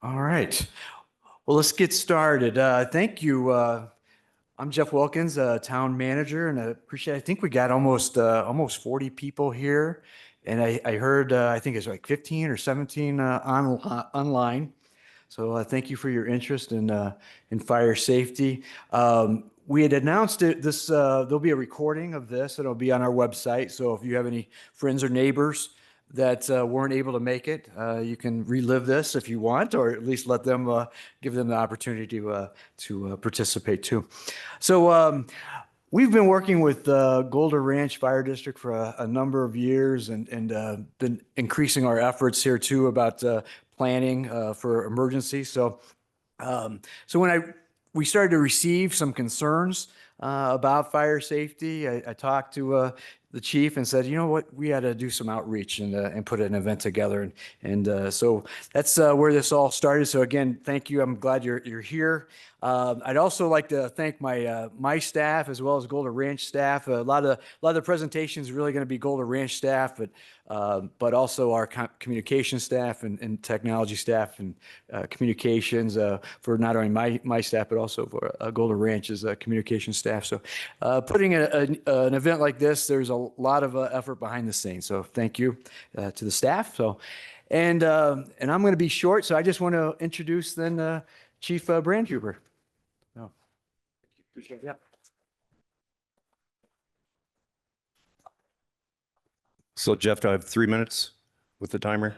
All right. Well, let's get started. Thank you. I'm Jeff Wilkins, town manager, and I appreciate. I think we got almost 40 people here, and I heard I think it's like 15 or 17 online. So thank you for your interest in fire safety. We had announced it. There'll be a recording of this. It'll be on our website. So if you have any friends or neighbors that weren't able to make it, you can relive this if you want, or at least let them give them the opportunity to participate too. So we've been working with Golden Ranch Fire District for a number of years, and been increasing our efforts here too about planning for emergencies. So when we started to receive some concerns about fire safety, I talked to the chief and said, you know what, we had to do some outreach and put an event together, and so that's where this all started. So again, thank you. I'm glad you're here. I'd also like to thank my staff as well as Golden Ranch staff. A lot of the presentations are really going to be Golden Ranch staff, but also our communication staff and technology staff and communications for not only my staff but also for Golden Ranch's communication staff. So putting an event like this, there's a lot of effort behind the scenes. So thank you to the staff. And I'm going to be short, so I just want to introduce then Chief Brandhuber. Oh, appreciate it. Yeah. So Jeff, do I have 3 minutes with the timer?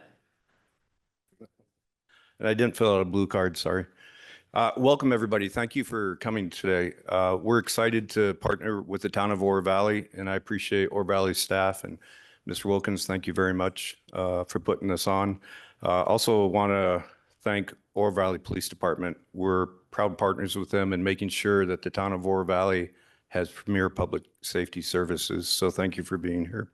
And I didn't fill out a blue card, sorry. Welcome everybody. Thank you for coming today. We're excited to partner with the Town of Oro Valley, and I appreciate Oro Valley staff and Mr. Wilkins. Thank you very much for putting this on. Also want to thank Oro Valley Police Department. We're proud partners with them in making sure that the Town of Oro Valley has premier public safety services. So thank you for being here.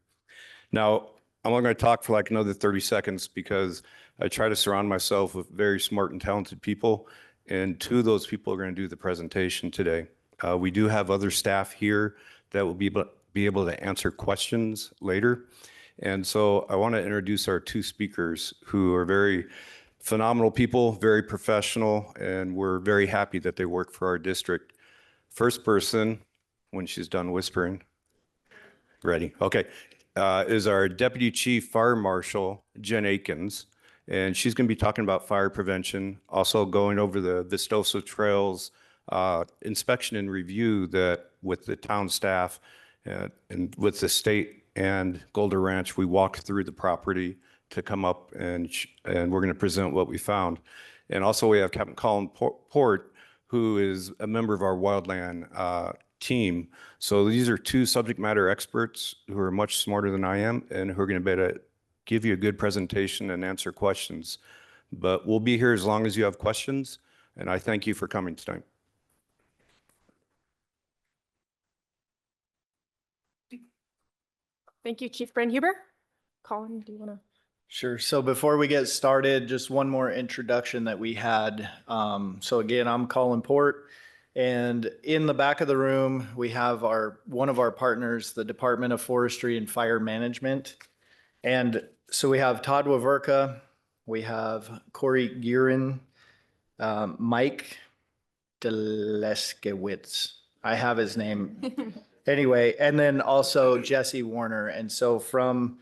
Now, I'm only going to talk for like another 30 seconds because I try to surround myself with very smart and talented people, and two of those people are going to do the presentation today. We do have other staff here that will be able to answer questions later. And so I want to introduce our two speakers who are very phenomenal people, very professional, and we're very happy that they work for our district. First person, when she's done whispering, ready, okay, is our Deputy Chief Fire Marshal, Jen Akins. And she's going to be talking about fire prevention, also going over the Vistosa Trails inspection and review that with the town staff and with the state and Golden Ranch, we walked through the property to come up and we're going to present what we found. And also we have Captain Colin Port, who is a member of our wildland team. So these are two subject matter experts who are much smarter than I am and who are going to be able to give you a good presentation and answer questions. But we'll be here as long as you have questions, and I thank you for coming tonight. Thank you, Chief Brandhuber. Colin, do you want to? Sure. So before we get started, just one more introduction that we had. So again, I'm Colin Port, and in the back of the room, we have one of our partners, the Department of Forestry and Fire Management. And so we have Todd Waverka, we have Corey Gearin, Mike Deleskewitz. I have his name. Anyway, and then also Jesse Warner. And so from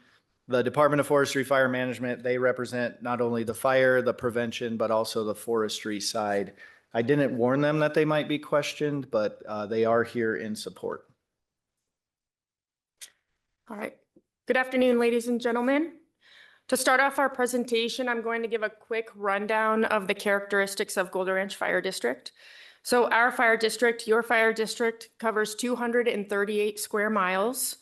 the Department of Forestry Fire Management, they represent not only the fire, the prevention, but also the forestry side. I didn't warn them that they might be questioned, but they are here in support. All right. Good afternoon, ladies and gentlemen. To start off our presentation, I'm going to give a quick rundown of the characteristics of Golden Ranch Fire District. So our fire district, your fire district, covers 238 square miles.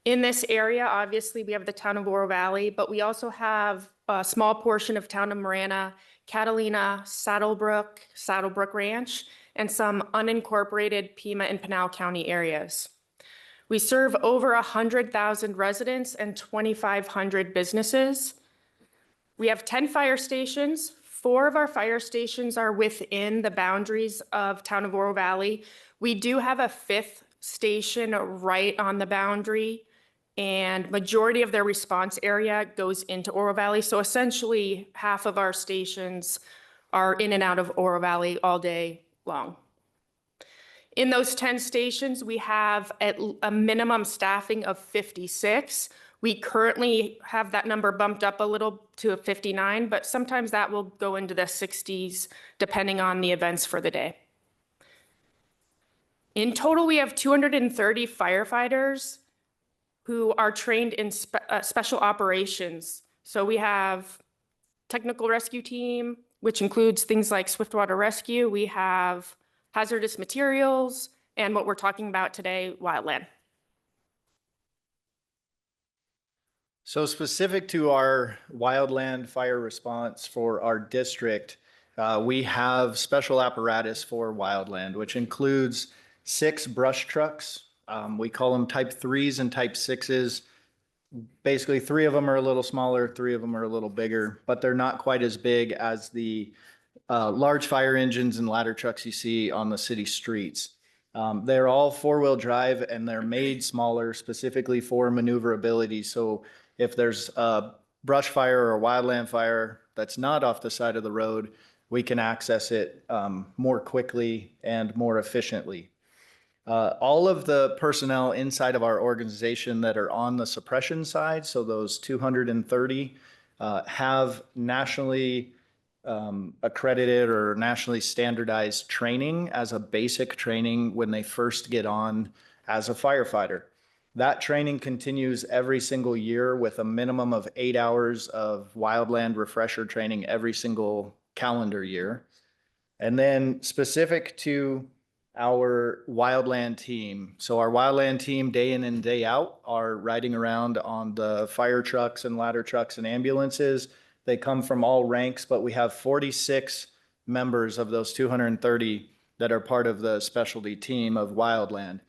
In this area, obviously, we have the town of Oro Valley, but we also have a small portion of town of Marana, Catalina, Saddlebrook Ranch, and some unincorporated Pima and Pinal County areas. We serve over 100,000 residents and 2,500 businesses. We have 10 fire stations. 4 of our fire stations are within the boundaries of Town of Oro Valley. We do have a 5th station right on the boundary, and majority of their response area goes into Oro Valley. So essentially, half of our stations are in and out of Oro Valley all day long. In those 10 stations, we have a minimum staffing of 56. We currently have that number bumped up a little to 59, but sometimes that will go into the 60s depending on the events for the day. In total, we have 230 firefighters who are trained in special operations. So we have technical rescue team, which includes things like swiftwater rescue. We have hazardous materials, and what we're talking about today, wildland. So specific to our wildland fire response for our district, we have special apparatus for wildland, which includes 6 brush trucks. We call them type 3s and type 6s. Basically, 3 of them are a little smaller, 3 of them are a little bigger, but they're not quite as big as the large fire engines and ladder trucks you see on the city streets. They're all 4-wheel drive and they're made smaller specifically for maneuverability. So if there's a brush fire or a wildland fire that's not off the side of the road, we can access it more quickly and more efficiently. All of the personnel inside of our organization that are on the suppression side, so those 230, have nationally accredited or nationally standardized training as a basic training when they first get on as a firefighter. That training continues every single year with a minimum of 8 hours of wildland refresher training every single calendar year. And then specific to our wildland team. So our wildland team day in and day out are riding around on the fire trucks and ladder trucks and ambulances. They come from all ranks, but we have 46 members of those 230 that are part of the specialty team of wildland.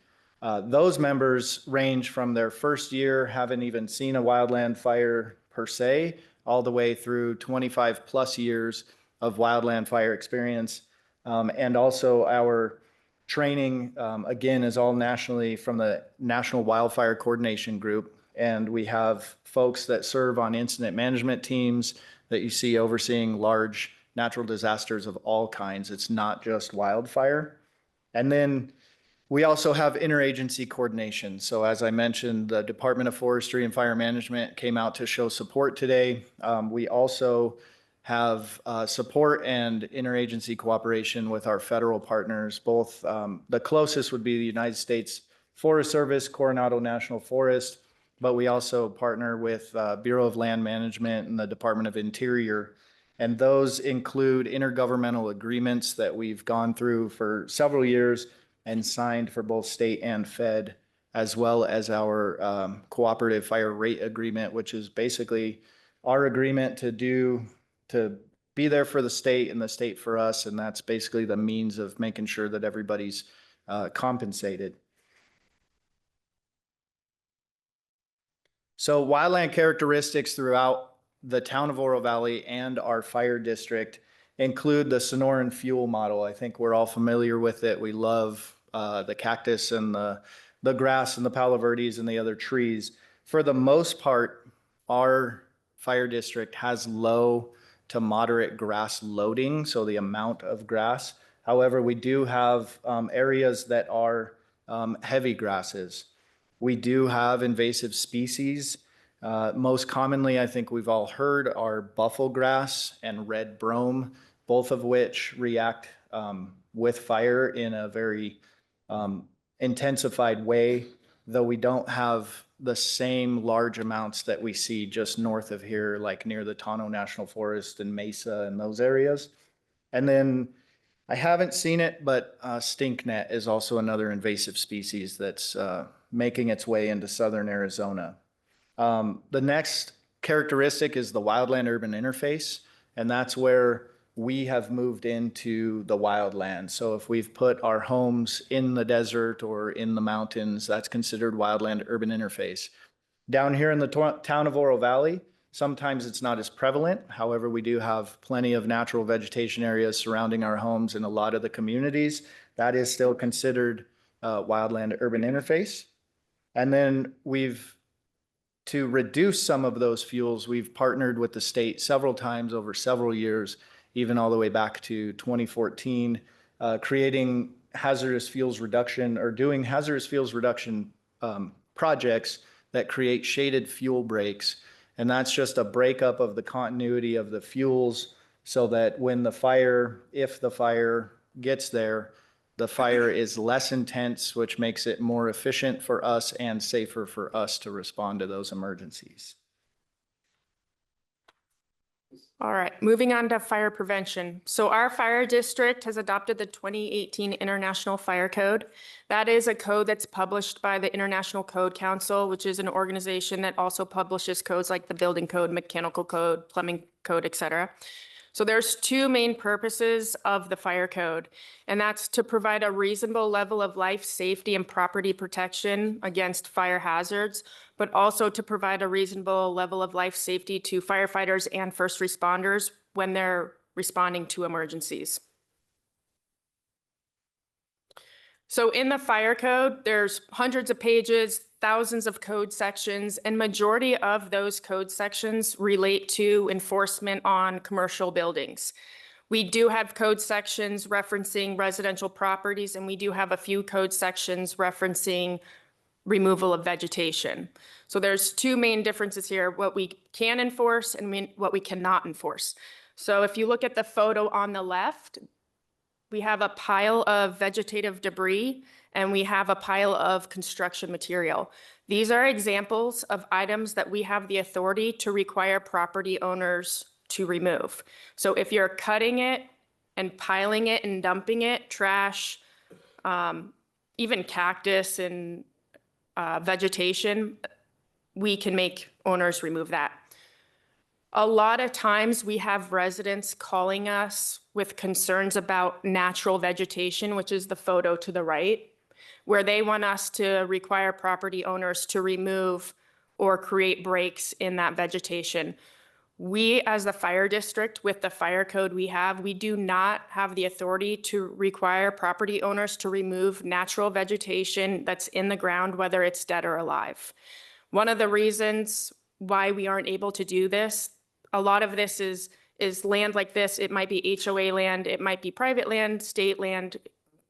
Those members range from their first year, haven't even seen a wildland fire per se, all the way through 25 plus years of wildland fire experience. And also our training, again, is all nationally from the National Wildfire Coordination Group. And we have folks that serve on incident management teams that you see overseeing large natural disasters of all kinds. It's not just wildfire. And then we also have interagency coordination. So as I mentioned, the Department of Forestry and Fire Management came out to show support today. We also have support and interagency cooperation with our federal partners. Both the closest would be the United States Forest Service, Coronado National Forest, but we also partner with Bureau of Land Management and the Department of Interior. And those include intergovernmental agreements that we've gone through for several years and signed for both state and fed, as well as our cooperative fire rate agreement, which is basically our agreement to be there for the state and the state for us. And that's basically the means of making sure that everybody's compensated. So wildland characteristics throughout the town of Oro Valley and our fire district include the Sonoran fuel model. I think we're all familiar with it. We love the cactus and the grass and the palo verdes and the other trees. For the most part, our fire district has low to moderate grass loading, so the amount of grass. However, we do have areas that are heavy grasses. We do have invasive species. Most commonly, I think we've all heard, are buffalo grass and red brome, both of which react with fire in a very intensified way, though we don't have the same large amounts that we see just north of here, like near the Tono National Forest and Mesa and those areas. And then I haven't seen it, but stinknet is also another invasive species that's making its way into southern Arizona. The next characteristic is the wildland urban interface, and that's where we have moved into the wildland. So if we've put our homes in the desert or in the mountains, that's considered wildland urban interface. Down here in the town of Oro Valley, sometimes it's not as prevalent. However, we do have plenty of natural vegetation areas surrounding our homes in a lot of the communities. That is still considered wildland urban interface. And then to reduce some of those fuels, we've partnered with the state several times over several years even all the way back to 2014, creating hazardous fuels reduction or doing hazardous fuels reduction projects that create shaded fuel breaks. And that's just a breakup of the continuity of the fuels so that when the fire, if the fire gets there, the fire is less intense, which makes it more efficient for us and safer for us to respond to those emergencies. All right, moving on to fire prevention. So our fire district has adopted the 2018 International Fire Code. That is a code that's published by the International Code Council, which is an organization that also publishes codes like the building code, mechanical code, plumbing code, etc. So there's two main purposes of the fire code, and that's to provide a reasonable level of life safety and property protection against fire hazards, but also to provide a reasonable level of life safety to firefighters and first responders when they're responding to emergencies. So in the fire code, there's hundreds of pages, thousands of code sections, and majority of those code sections relate to enforcement on commercial buildings. We do have code sections referencing residential properties, and we do have a few code sections referencing removal of vegetation. So there's two main differences here, what we can enforce and what we cannot enforce. So if you look at the photo on the left, we have a pile of vegetative debris and we have a pile of construction material. These are examples of items that we have the authority to require property owners to remove. So if you're cutting it and piling it and dumping it, trash, even cactus and vegetation, we can make owners remove that. A lot of times we have residents calling us with concerns about natural vegetation, which is the photo to the right, where they want us to require property owners to remove or create breaks in that vegetation. We, as the fire district, with the fire code we do not have the authority to require property owners to remove natural vegetation that's in the ground, whether it's dead or alive. One of the reasons why we aren't able to do this, a lot of this is land like this. It might be HOA land, it might be private land, state land,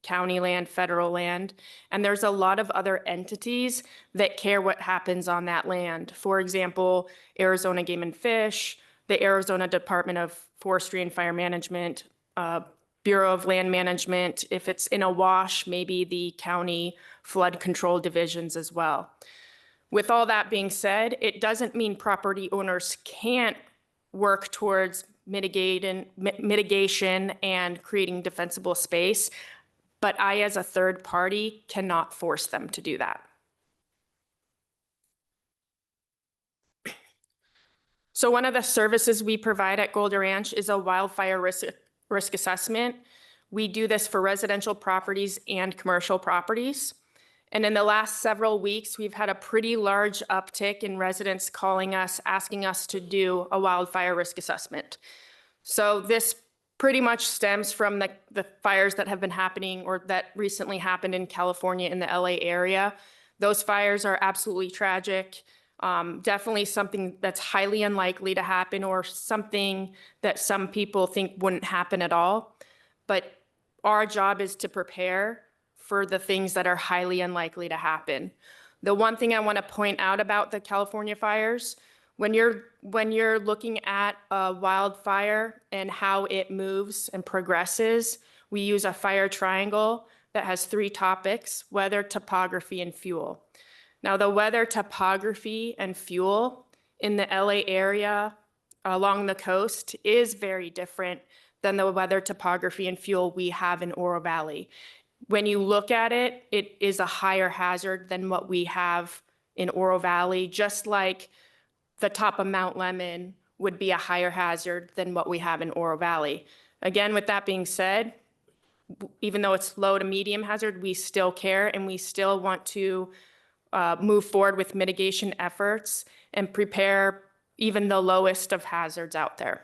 county land, federal land, and there's a lot of other entities that care what happens on that land. For example, Arizona Game and Fish, the Arizona Department of Forestry and Fire Management, Bureau of Land Management. If it's in a wash, maybe the county flood control divisions as well. With all that being said, it doesn't mean property owners can't work towards mitigation and creating defensible space, but I, as a third party, cannot force them to do that. So one of the services we provide at Golden Ranch is a wildfire risk assessment. We do this for residential properties and commercial properties. And in the last several weeks, we've had a pretty large uptick in residents calling us, asking us to do a wildfire risk assessment. So this pretty much stems from the fires that have been happening or that recently happened in California in the LA area. Those fires are absolutely tragic. Definitely something that's highly unlikely to happen or something that some people think wouldn't happen at all. But our job is to prepare for the things that are highly unlikely to happen. The one thing I want to point out about the California fires, when you're looking at a wildfire and how it moves and progresses, we use a fire triangle that has 3 topics: weather, topography, and fuel. Now, the weather, topography, and fuel in the LA area along the coast is very different than the weather, topography, and fuel we have in Oro Valley. When you look at it, it is a higher hazard than what we have in Oro Valley, just like the top of Mount Lemmon would be a higher hazard than what we have in Oro Valley. Again, with that being said, even though it's low to medium hazard, we still care and we still want to move forward with mitigation efforts and prepare even the lowest of hazards out there.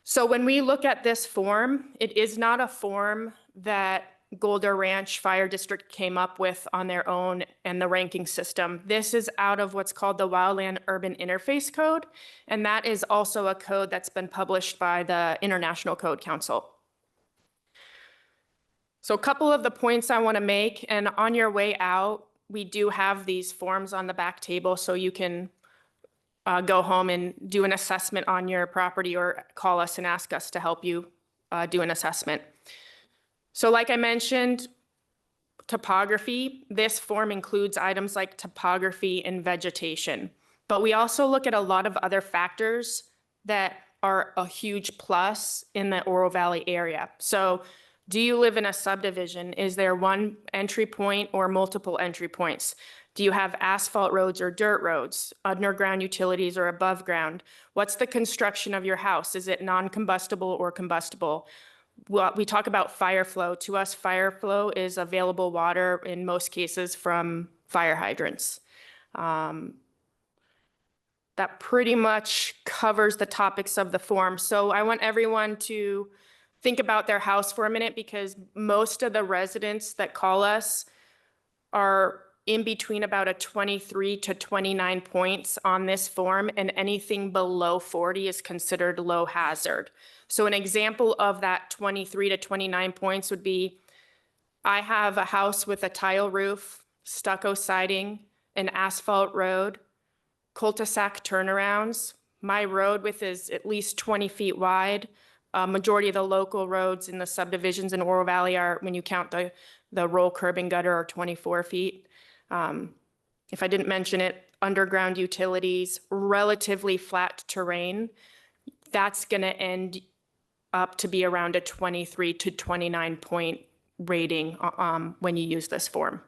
So when we look at this form, it is not a form that Golder Ranch Fire District came up with on their own and the ranking system. This is out of what's called the Wildland Urban Interface Code, and that is also a code that's been published by the International Code Council. So a couple of the points I want to make, and on your way out, we do have these forms on the back table so you can go home and do an assessment on your property or call us and ask us to help you do an assessment. So like I mentioned, topography, this form includes items like topography and vegetation, but we also look at a lot of other factors that are a huge plus in the Oro Valley area. So do you live in a subdivision? Is there one entry point or multiple entry points? Do you have asphalt roads or dirt roads, underground utilities or above ground? What's the construction of your house? Is it non-combustible or combustible? Well, we talk about fire flow. To us, fire flow is available water in most cases from fire hydrants. That pretty much covers the topics of the form. So I want everyone to think about their house for a minute, because most of the residents that call us are in between about a 23 to 29 points on this form, and anything below 40 is considered low hazard. So an example of that 23 to 29 points would be, I have a house with a tile roof, stucco siding, an asphalt road, cul-de-sac turnarounds. My road width is at least 20 feet wide. Majority of the local roads in the subdivisions in Oro Valley are, when you count the roll curb and gutter, are 24 feet. If I didn't mention it, underground utilities, relatively flat terrain, that's going to end up to be around a 23 to 29 point rating when you use this form.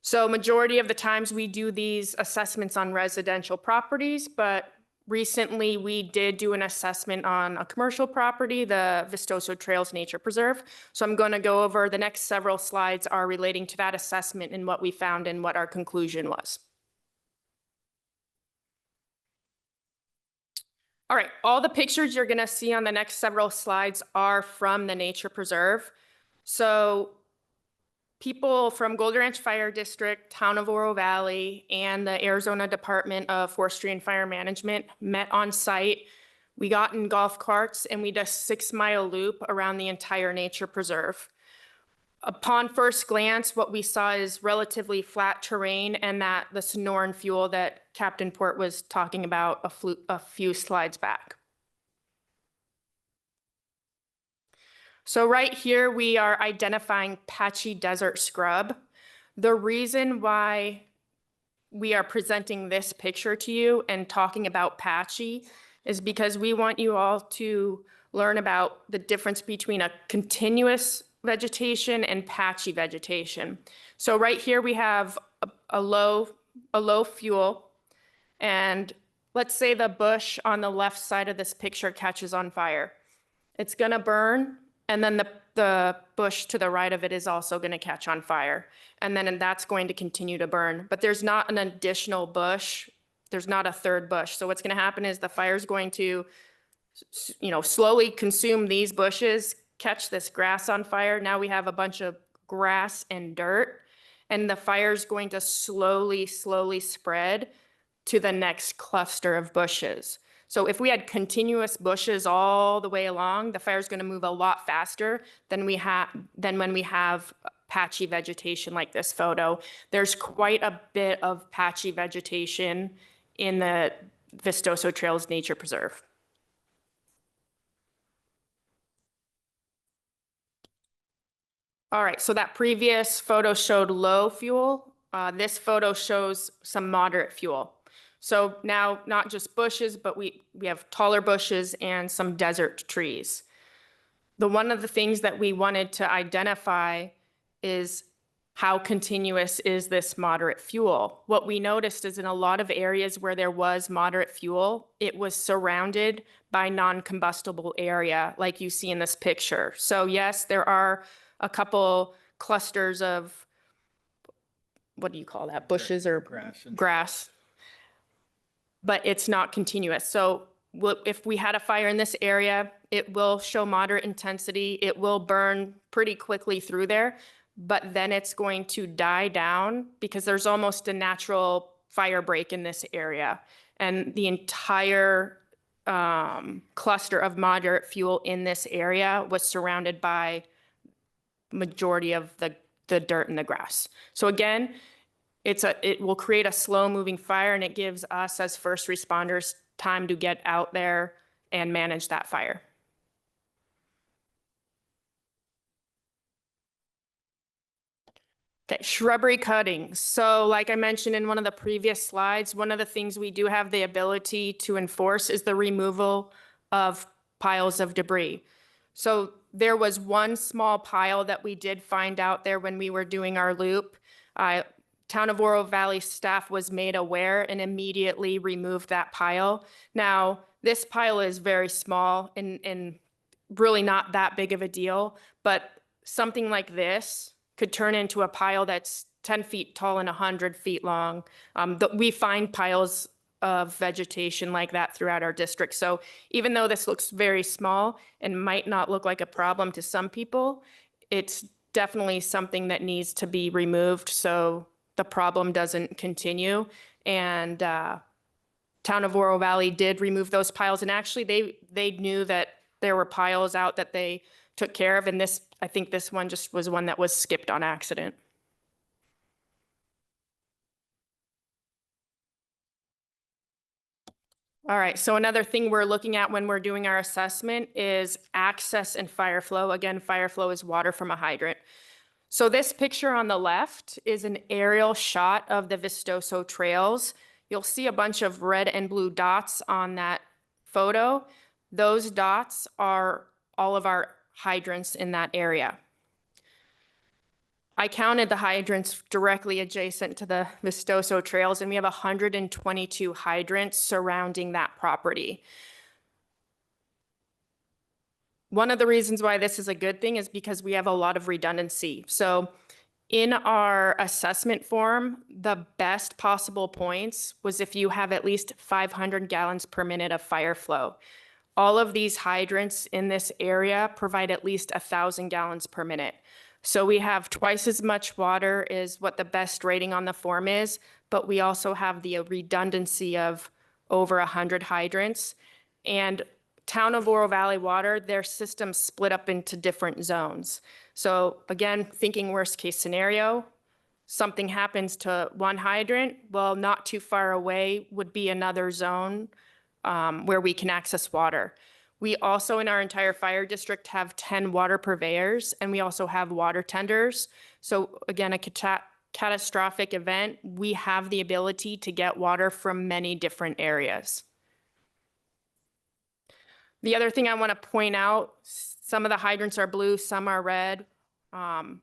So majority of the times we do these assessments on residential properties, but recently we did do an assessment on a commercial property, the Vistoso Trails Nature Preserve. So I'm going to go over, the next several slides are relating to that assessment and what we found and what our conclusion was. All right, all the pictures you're going to see on the next several slides are from the Nature Preserve. So people from Golder Ranch Fire District, Town of Oro Valley, and the Arizona Department of Forestry and Fire Management met on site. We got in golf carts and we did a 6-mile loop around the entire nature preserve. Upon first glance, what we saw is relatively flat terrain, and that the Sonoran fuel that Captain Port was talking about a few slides back. So right here, we are identifying patchy desert scrub. The reason why we are presenting this picture to you and talking about patchy is because we want you all to learn about the difference between a continuous vegetation and patchy vegetation. So right here we have a low fuel, and let's say the bush on the left side of this picture catches on fire. It's gonna burn, and then the bush to the right of it is also gonna catch on fire. And then that's going to continue to burn, but there's not an additional bush. There's not a third bush. So what's gonna happen is the fire's going to, slowly consume these bushes, catch this grass on fire. Now we have a bunch of grass and dirt, and the fire's going to slowly spread to the next cluster of bushes. So if we had continuous bushes all the way along, the fire's going to move a lot faster than when we have patchy vegetation like this photo. There's quite a bit of patchy vegetation in the Vistoso Trails Nature Preserve. All right, so that previous photo showed low fuel. This photo shows some moderate fuel. So now not just bushes, but we have taller bushes and some desert trees. One of the things that we wanted to identify is how continuous is this moderate fuel. What we noticed is in a lot of areas where there was moderate fuel, it was surrounded by non-combustible area like you see in this picture. So yes, there are a couple clusters of, what do you call that, bushes or Grass. grass, but it's not continuous. So if we had a fire in this area, it will show moderate intensity. It will burn pretty quickly through there, but then it's going to die down because there's almost a natural fire break in this area. And the entire cluster of moderate fuel in this area was surrounded by majority of the dirt and the grass. So again, it will create a slow moving fire, and it gives us as first responders time to get out there and manage that fire. Okay, shrubbery cuttings. So like I mentioned in one of the previous slides, one of the things we do have the ability to enforce is the removal of piles of debris. So there was one small pile that we did find out there when we were doing our loop. Town of Oro Valley staff was made aware and immediately removed that pile. Now, this pile is very small and really not that big of a deal, but something like this could turn into a pile that's 10 feet tall and 100 feet long. We find piles of vegetation like that throughout our district. So even though this looks very small and might not look like a problem to some people, it's definitely something that needs to be removed so the problem doesn't continue. And Town of Oro Valley did remove those piles, and actually they knew that there were piles out that they took care of, and I think this one just was one that was skipped on accident. All right, so another thing we're looking at when we're doing our assessment is access and fire flow. Again, fire flow is water from a hydrant. So this picture on the left is an aerial shot of the Vistoso trails. You'll see a bunch of red and blue dots on that photo. Those dots are all of our hydrants in that area. I counted the hydrants directly adjacent to the Vistoso trails, and we have 122 hydrants surrounding that property. One of the reasons why this is a good thing is because we have a lot of redundancy. So in our assessment form, the best possible points was if you have at least 500 gallons per minute of fire flow. All of these hydrants in this area provide at least 1,000 gallons per minute. So we have twice as much water is what the best rating on the form is, but we also have the redundancy of over 100 hydrants. And Town of Oro Valley Water, their system split up into different zones. So again, thinking worst case scenario, something happens to one hydrant, well, not too far away would be another zone where we can access water. We also, in our entire fire district, have 10 water purveyors, and we also have water tenders. So again, a catastrophic event, we have the ability to get water from many different areas. The other thing I want to point out, some of the hydrants are blue, some are red. Our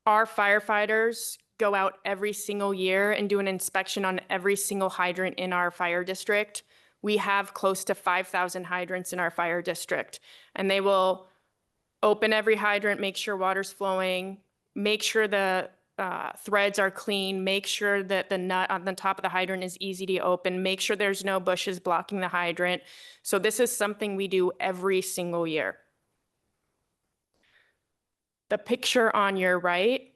firefighters go out every single year and do an inspection on every single hydrant in our fire district. We have close to 5,000 hydrants in our fire district, and they will open every hydrant, make sure water's flowing, make sure the threads are clean, make sure that the nut on the top of the hydrant is easy to open, make sure there's no bushes blocking the hydrant. So this is something we do every single year. The picture on your right,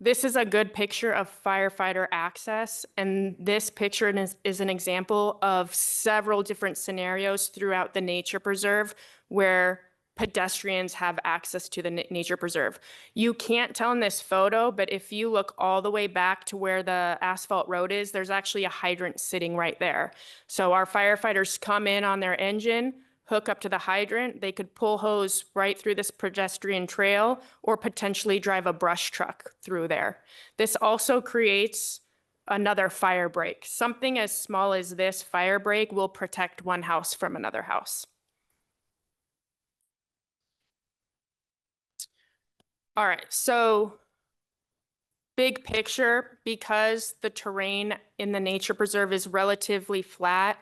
this is a good picture of firefighter access, and this picture is an example of several different scenarios throughout the nature preserve where pedestrians have access to the nature preserve. You can't tell in this photo, but if you look all the way back to where the asphalt road is, there's actually a hydrant sitting right there. So our firefighters come in on their engine, hook up to the hydrant, they could pull hose right through this pedestrian trail or potentially drive a brush truck through there. This also creates another fire break. Something as small as this fire break will protect one house from another house. All right, so big picture, because the terrain in the nature preserve is relatively flat,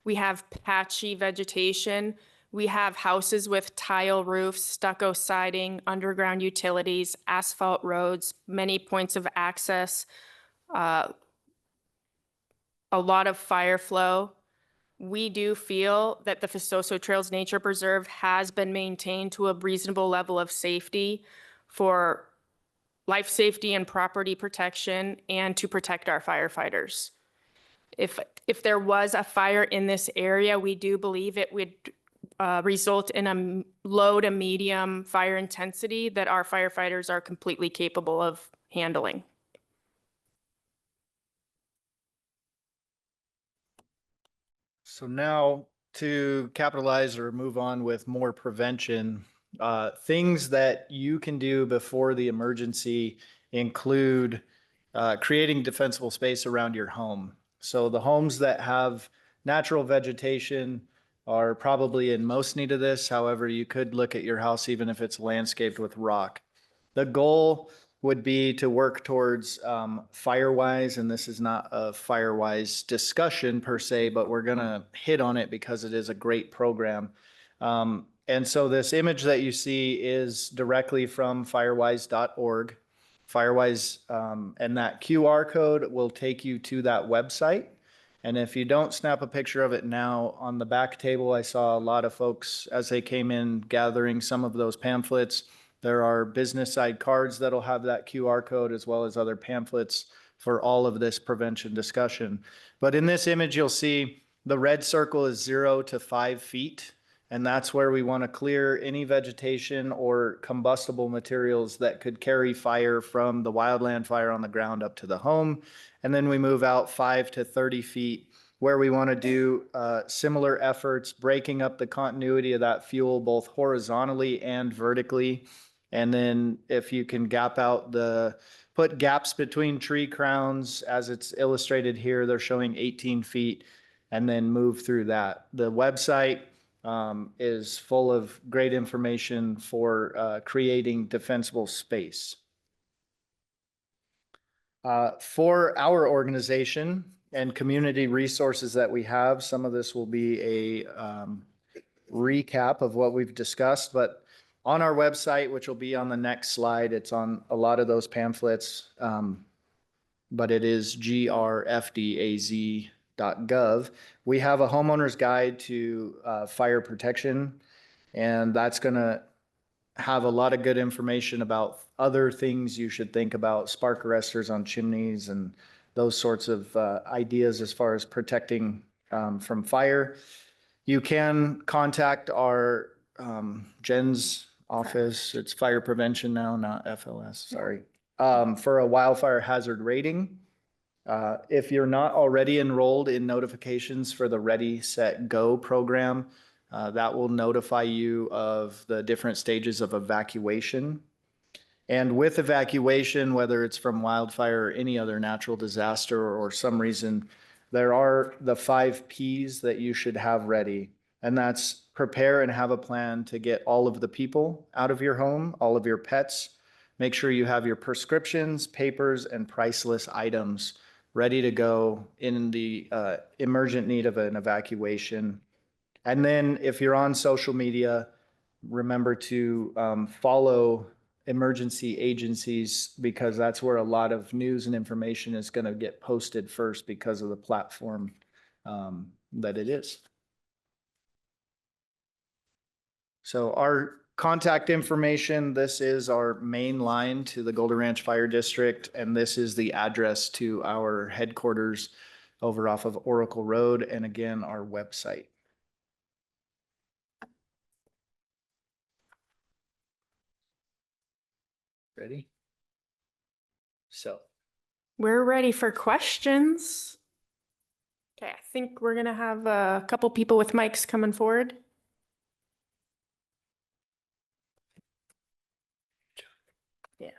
we have patchy vegetation, we have houses with tile roofs, stucco siding, underground utilities, asphalt roads, many points of access, a lot of fire flow. We do feel that the Festoso Trails Nature Preserve has been maintained to a reasonable level of safety for life safety and property protection and to protect our firefighters. If there was a fire in this area, we do believe it would result in a low to medium fire intensity that our firefighters are completely capable of handling. So now to capitalize or move on with more prevention, things that you can do before the emergency include creating defensible space around your home. So the homes that have natural vegetation are probably in most need of this. However, you could look at your house even if it's landscaped with rock. The goal would be to work towards Firewise, and this is not a Firewise discussion per se, but we're going to hit on it because it is a great program. And so this image that you see is directly from firewise.org. Firewise, and that QR code will take you to that website. And if you don't snap a picture of it now, on the back table, I saw a lot of folks as they came in gathering some of those pamphlets. There are business side cards that'll have that QR code as well as other pamphlets for all of this prevention discussion. But in this image, you'll see the red circle is 0 to 5 feet. And that's where we want to clear any vegetation or combustible materials that could carry fire from the wildland fire on the ground up to the home. And then we move out 5 to 30 feet where we want to do similar efforts, breaking up the continuity of that fuel both horizontally and vertically. And then if you can put gaps between tree crowns, as it's illustrated here, they're showing 18 feet, and then move through that. The website is full of great information for creating defensible space. For our organization and community resources that we have, some of this will be a recap of what we've discussed, but on our website, which will be on the next slide, it's on a lot of those pamphlets, but it is grfdaz.gov. We have a homeowner's guide to fire protection, and that's going to have a lot of good information about other things you should think about, spark arresters on chimneys and those sorts of ideas as far as protecting from fire. You can contact our Jen's office. It's fire prevention now, not FLS, sorry, for a wildfire hazard rating. If you're not already enrolled in notifications for the Ready, Set, Go program, that will notify you of the different stages of evacuation. And with evacuation, whether it's from wildfire or any other natural disaster or some reason, there are the 5 Ps that you should have ready. And that's prepare and have a plan to get all of the people out of your home, all of your pets. Make sure you have your prescriptions, papers, and priceless items ready to go in the emergent need of an evacuation. And then if you're on social media, remember to follow emergency agencies, because that's where a lot of news and information is going to get posted first because of the platform that it is. So our contact information, this is our main line to the Golden Ranch Fire District, and this is the address to our headquarters over off of Oracle Road, and again, our website. Ready? So. We're ready for questions. Okay, I think we're gonna have a couple people with mics coming forward. Yeah.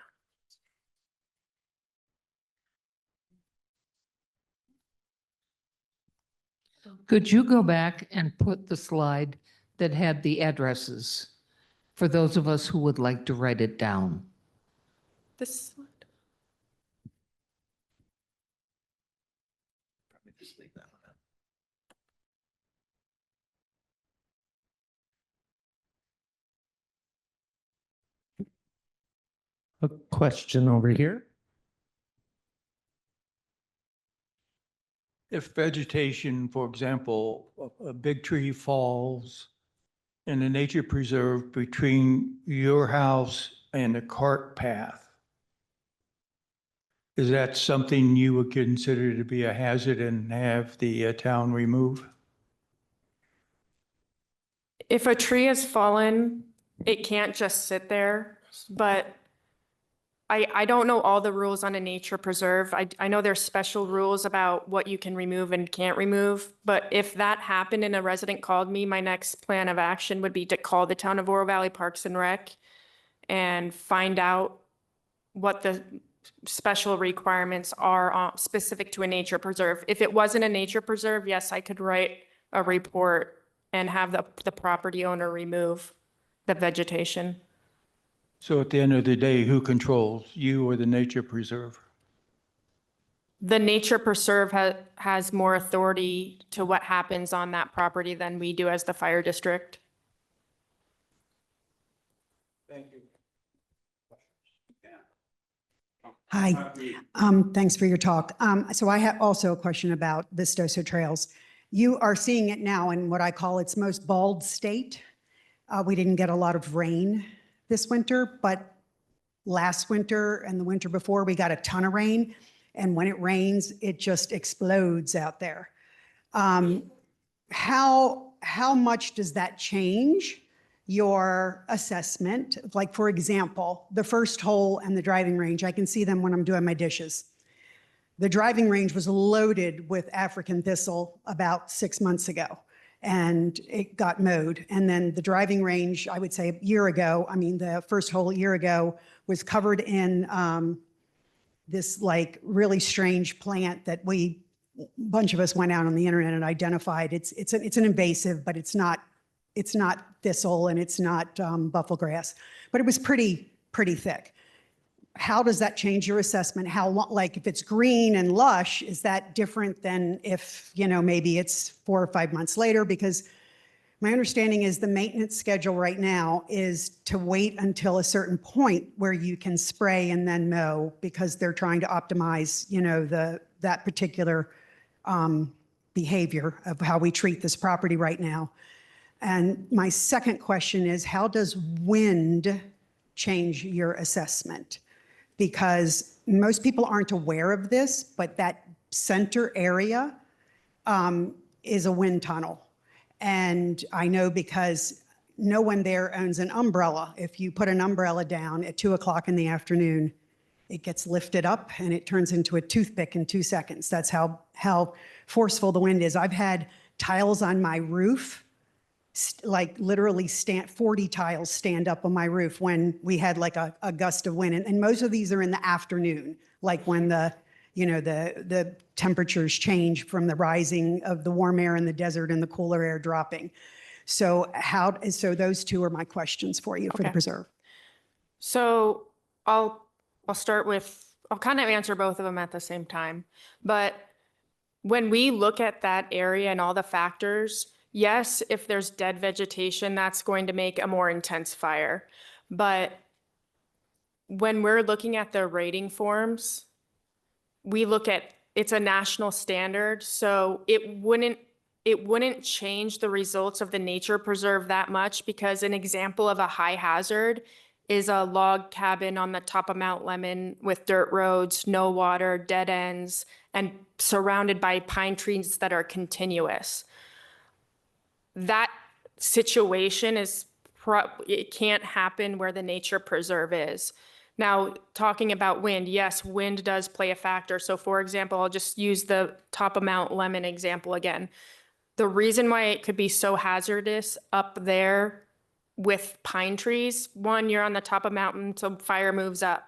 Could you go back and put the slide that had the addresses for those of us who would like to write it down? This slide. Probably just leave that one up. A question over here. if vegetation, for example, a big tree falls in a nature preserve between your house and a cart path, is that something you would consider to be a hazard and have the town remove? If a tree has fallen, it can't just sit there, but I don't know all the rules on a nature preserve. I know there's special rules about what you can remove and can't remove, but if that happened and a resident called me, my next plan of action would be to call the Town of Oro Valley Parks and Rec and find out what the special requirements are specific to a nature preserve. If it wasn't a nature preserve, yes, I could write a report and have the property owner remove the vegetation. So at the end of the day, who controls, you or the nature preserve? The nature preserve has more authority to what happens on that property than we do as the fire district. Thank you. Hi, thanks for your talk. So I have also a question about Vistosa Trails. You are seeing it now in what I call its most bald state. We didn't get a lot of rain this winter, but last winter and the winter before, we got a ton of rain. And when it rains, it just explodes out there. How much does that change your assessment? Like, for example, the first hole and the driving range, I can see them when I'm doing my dishes. The driving range was loaded with African thistle about 6 months ago, and it got mowed. And then the driving range, I would say a year ago, I mean, the first hole a year ago was covered in this like really strange plant that a bunch of us went out on the internet and identified. It's an invasive, but it's not thistle and it's not buffalo grass, but it was pretty thick. How does that change your assessment? Like if it's green and lush, is that different than if, maybe it's 4 or 5 months later? Because my understanding is the maintenance schedule right now is to wait until a certain point where you can spray and then mow, because they're trying to optimize, that particular behavior of how we treat this property right now. And my second question is, how does wind change your assessment? Because most people aren't aware of this, but that center area is a wind tunnel. And I know because no one there owns an umbrella. If you put an umbrella down at 2 o'clock in the afternoon, it gets lifted up and it turns into a toothpick in 2 seconds. That's how forceful the wind is. I've had tiles on my roof, like literally 40 tiles stand up on my roof when we had like a gust of wind. And most of these are in the afternoon, like when the temperatures change from the rising of the warm air in the desert and the cooler air dropping. So those two are my questions for you for the preserve. So I'll kind of answer both of them at the same time. But when we look at that area and all the factors, yes, if there's dead vegetation, that's going to make a more intense fire. But when we're looking at the rating forms, we look at, it's a national standard, so it wouldn't change the results of the nature preserve that much, because an example of a high hazard is a log cabin on the top of Mount Lemon with dirt roads, no water, dead ends, and surrounded by pine trees that are continuous. That situation it can't happen where the nature preserve is. Now, talking about wind, yes, wind does play a factor. So for example, I'll just use the top of Mount Lemon example again. The reason why it could be so hazardous up there with pine trees, one, you're on the top of mountain, so fire moves up.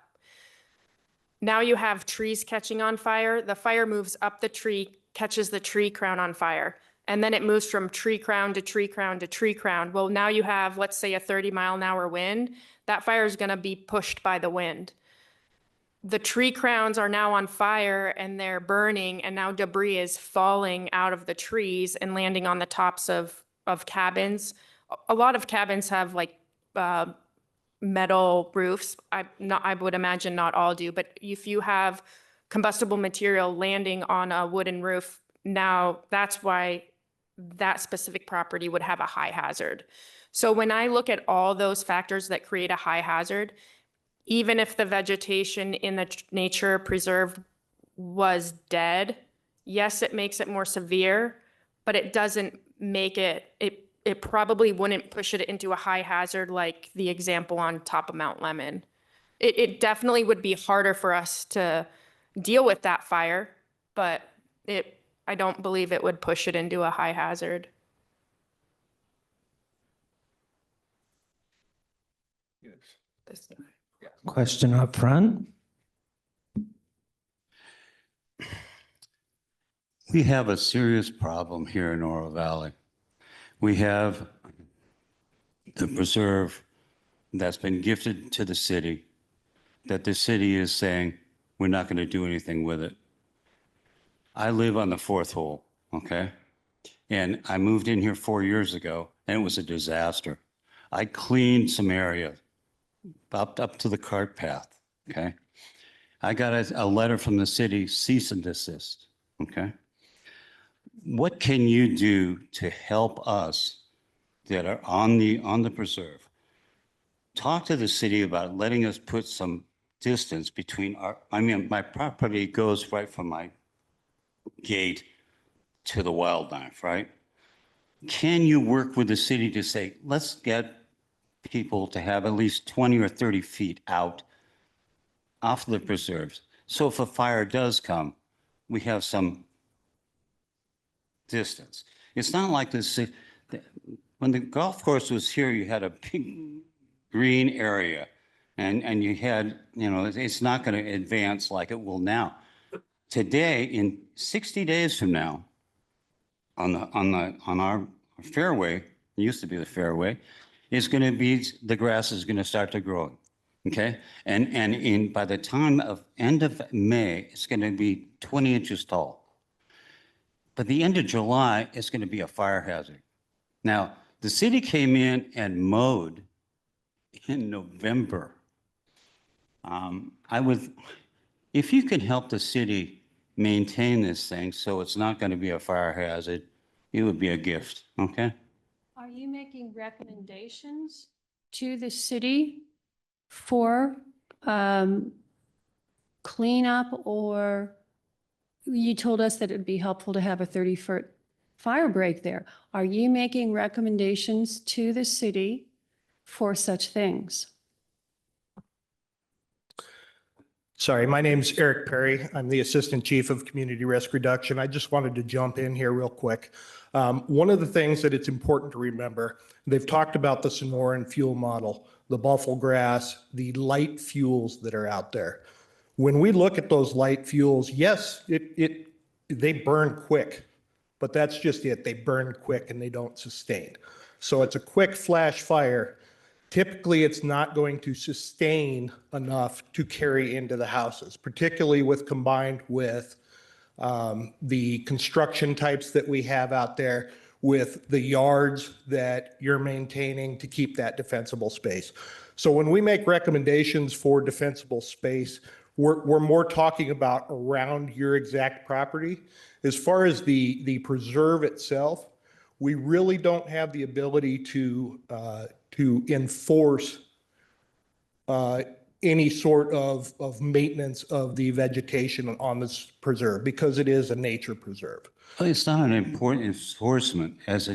Now you have trees catching on fire. The fire moves up the tree, catches the tree crown on fire. And then it moves from tree crown to tree crown to tree crown. Well, now you have, let's say, a 30-mile-an-hour wind. That fire is going to be pushed by the wind. The tree crowns are now on fire and they're burning, and now debris is falling out of the trees and landing on the tops of cabins. A lot of cabins have like metal roofs. I would imagine not all do, but if you have combustible material landing on a wooden roof, Now, that's why that specific property would have a high hazard. So when I look at all those factors that create a high hazard, even if the vegetation in the nature preserve was dead, yes, it makes it more severe, but it doesn't make it probably wouldn't push it into a high hazard like the example on top of Mount Lemon. It definitely would be harder for us to deal with that fire, but I don't believe it would push it into a high hazard. Question up front. We have a serious problem here in Oro Valley. We have the preserve that's been gifted to the city, that the city is saying, we're not going to do anything with it. I live on the fourth hole, okay? And I moved in here 4 years ago, and it was a disaster. I cleaned some area up to the cart path, okay? I got a letter from the city, cease and desist, okay? What can you do to help us that are on the preserve? Talk to the city about letting us put some distance between my property goes right from my gate to the wildlife, right? Can you work with the city to say, let's get people to have at least 20 or 30 feet out off the preserves? So if a fire does come, we have some distance. It's not like this. When the golf course was here, you had a big green area and you had, it's not going to advance like it will now. Today, in 60 days from now, on our fairway, it used to be the fairway, it's going to be, the grass is going to start to grow, okay? And by the time of end of May, it's going to be 20 inches tall. By the end of July, it's going to be a fire hazard. Now, the city came in and mowed in November. If you can help the city maintain this thing so it's not going to be a fire hazard, it would be a gift, okay? Are you making recommendations to the city for cleanup, or you told us that it'd be helpful to have a 30-foot fire break there. Are you making recommendations to the city for such things? Sorry, my name's Eric Perry. I'm the Assistant Chief of Community Risk Reduction. I just wanted to jump in here real quick. One of the things that it's important to remember, they've talked about the Sonoran fuel model, the buffalo grass, the light fuels that are out there. When we look at those light fuels, yes, they burn quick, but that's just it. They burn quick and they don't sustain. So it's a quick flash fire. Typically, it's not going to sustain enough to carry into the houses, particularly combined with the construction types that we have out there, with the yards that you're maintaining to keep that defensible space. So when we make recommendations for defensible space, we're more talking about around your exact property. As far as the preserve itself, we really don't have the ability to enforce any sort of maintenance of the vegetation on this preserve because it is a nature preserve. Well, it's not an important enforcement as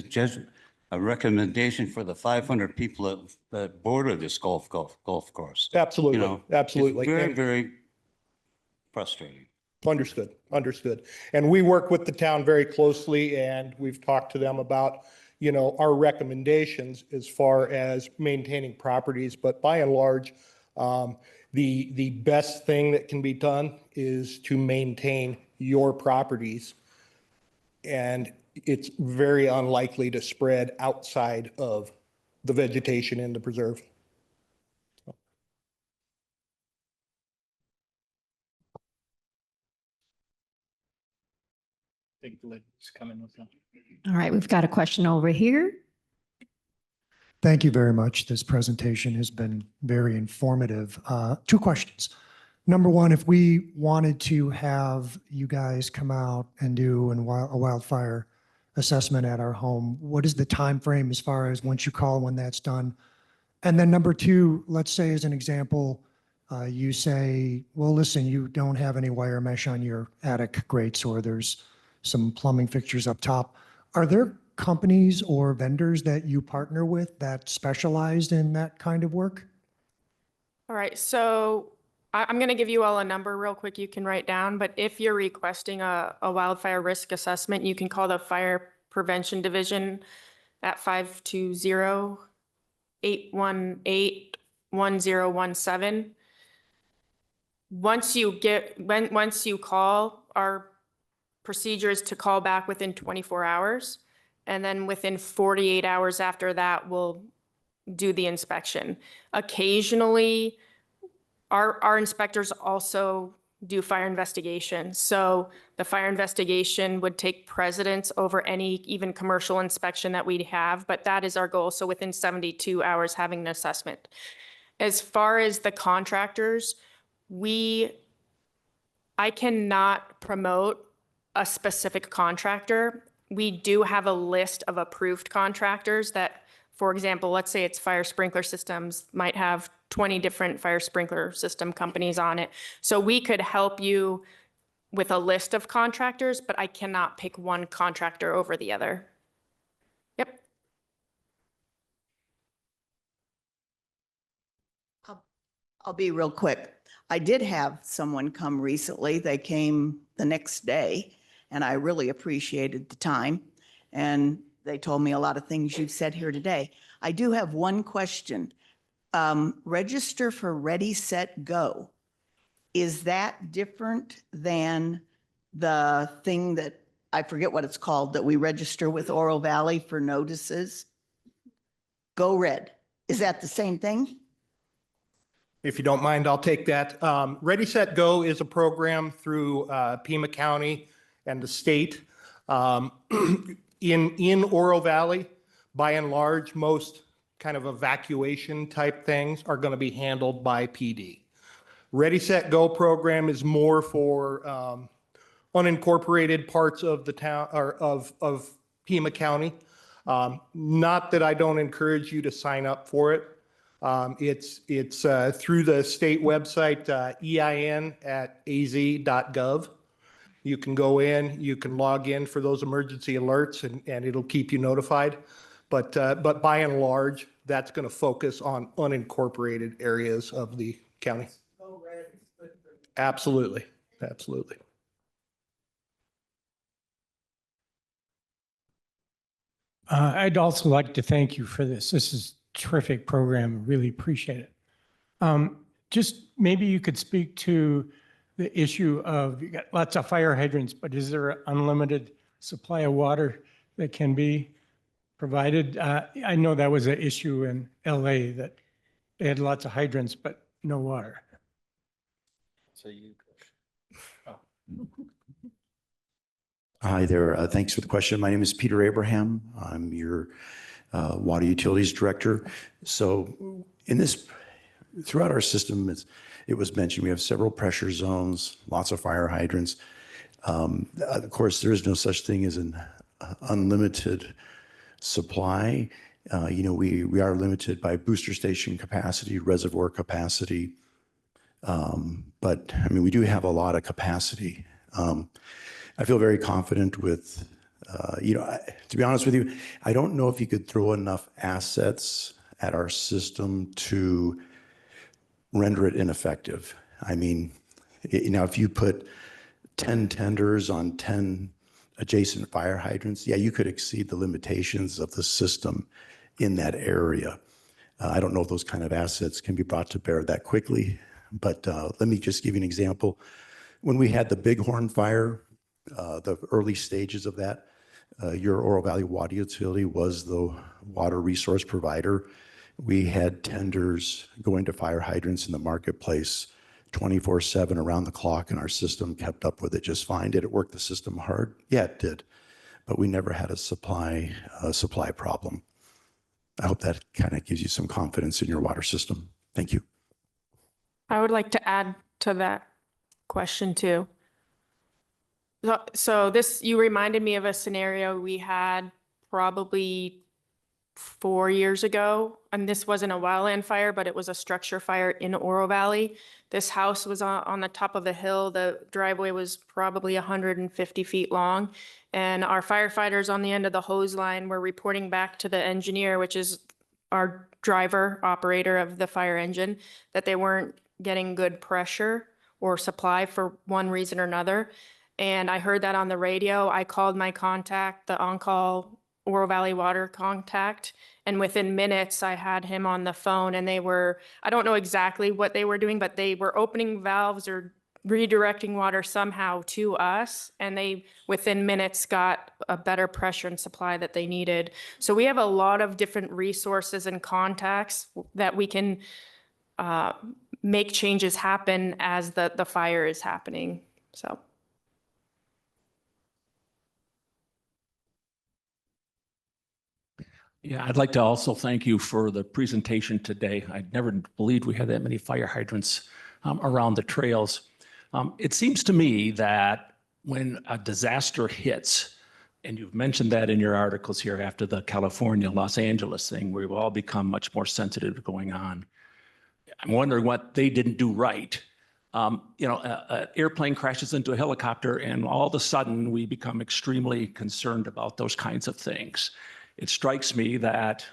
a recommendation for the 500 people that border this golf course. Absolutely, absolutely. It's very, very frustrating. Understood. And we work with the town very closely, and we've talked to them about, our recommendations as far as maintaining properties. But by and large, the best thing that can be done is to maintain your properties. And it's very unlikely to spread outside of the vegetation in the preserve. I think Lynn's coming with them. All right, we've got a question over here. Thank you very much. This presentation has been very informative. Two questions. Number one, if we wanted to have you guys come out and do a wildfire assessment at our home, what is the time frame as far as once you call when that's done? And then number two, let's say as an example, you say, well, listen, you don't have any wire mesh on your attic grates, or there's some plumbing fixtures up top. Are there companies or vendors that you partner with that specialize in that kind of work? All right, so I'm going to give you all a number real quick you can write down, but if you're requesting a wildfire risk assessment, you can call the Fire Prevention Division at 520-818-1017. Once you call, our procedure is to call back within 24 hours, and then within 48 hours after that, we'll do the inspection. Occasionally, our inspectors also do fire investigations. So the fire investigation would take precedence over any even commercial inspection that we have, but that is our goal. So within 72 hours, having an assessment. As far as the contractors, I cannot promote a specific contractor. We do have a list of approved contractors that, for example, let's say it's fire sprinkler systems, might have 20 different fire sprinkler system companies on it. So we could help you with a list of contractors, but I cannot pick one contractor over the other. Yep. I'll be real quick. I did have someone come recently. They came the next day, and I really appreciated the time. And they told me a lot of things you've said here today. I do have one question. Register for Ready, Set, Go. Is that different than the thing that, I forget what it's called, that we register with Oro Valley for notices? Go Red. Is that the same thing? If you don't mind, I'll take that. Ready, Set, Go is a program through Pima County and the state. In Oro Valley, by and large, most kind of evacuation type things are going to be handled by PD. Ready, Set, Go program is more for unincorporated parts of the town or of Pima County. Not that I don't encourage you to sign up for it. It's through the state website, ein@az.gov. You can go in, you can log in for those emergency alerts, and it'll keep you notified. But by and large, that's going to focus on unincorporated areas of the county. Absolutely, absolutely. I'd also like to thank you for this. This is a terrific program. Really appreciate it. Just maybe you could speak to the issue of, you got lots of fire hydrants, but is there an unlimited supply of water that can be provided? I know that was an issue in LA, that they had lots of hydrants, but no water. So you. Hi there. Thanks for the question. My name is Peter Abraham. I'm your Water Utilities Director. So throughout our system, it was mentioned, we have several pressure zones, lots of fire hydrants. Of course, there is no such thing as an unlimited supply. We are limited by booster station capacity, reservoir capacity. But I mean, we do have a lot of capacity. I feel very confident with, to be honest with you, I don't know if you could throw enough assets at our system to render it ineffective. I mean, if you put 10 tenders on 10 adjacent fire hydrants, yeah, you could exceed the limitations of the system in that area. I don't know if those kind of assets can be brought to bear that quickly, but let me just give you an example. When we had the Bighorn fire, the early stages of that, your Oro Valley Water Utility was the water resource provider. We had tenders going to fire hydrants in the marketplace 24/7 around the clock, and our system kept up with it just fine. Did it work the system hard? Yeah, it did. But we never had a supply problem. I hope that kind of gives you some confidence in your water system. Thank you. I would like to add to that question too. So this, you reminded me of a scenario we had probably 4 years ago, and this wasn't a wildland fire, but it was a structure fire in Oro Valley. This house was on the top of a hill. The driveway was probably 150 feet long, and our firefighters on the end of the hose line were reporting back to the engineer, which is our driver, operator of the fire engine, that they weren't getting good pressure or supply for one reason or another. And I heard that on the radio. I called my contact, the on-call Oro Valley water contact, and within minutes I had him on the phone, and they were, I don't know exactly what they were doing, but they were opening valves or redirecting water somehow to us, and they within minutes got a better pressure and supply that they needed. So we have a lot of different resources and contacts that we can make changes happen as the fire is happening. So. Yeah, I'd like to also thank you for the presentation today. I never believed we had that many fire hydrants around the trails. It seems to me that when a disaster hits, and you've mentioned that in your articles here after the California, Los Angeles thing, where we've all become much more sensitive to going on. I'm wondering what they didn't do right. An airplane crashes into a helicopter, and all of a sudden we become extremely concerned about those kinds of things. It strikes me that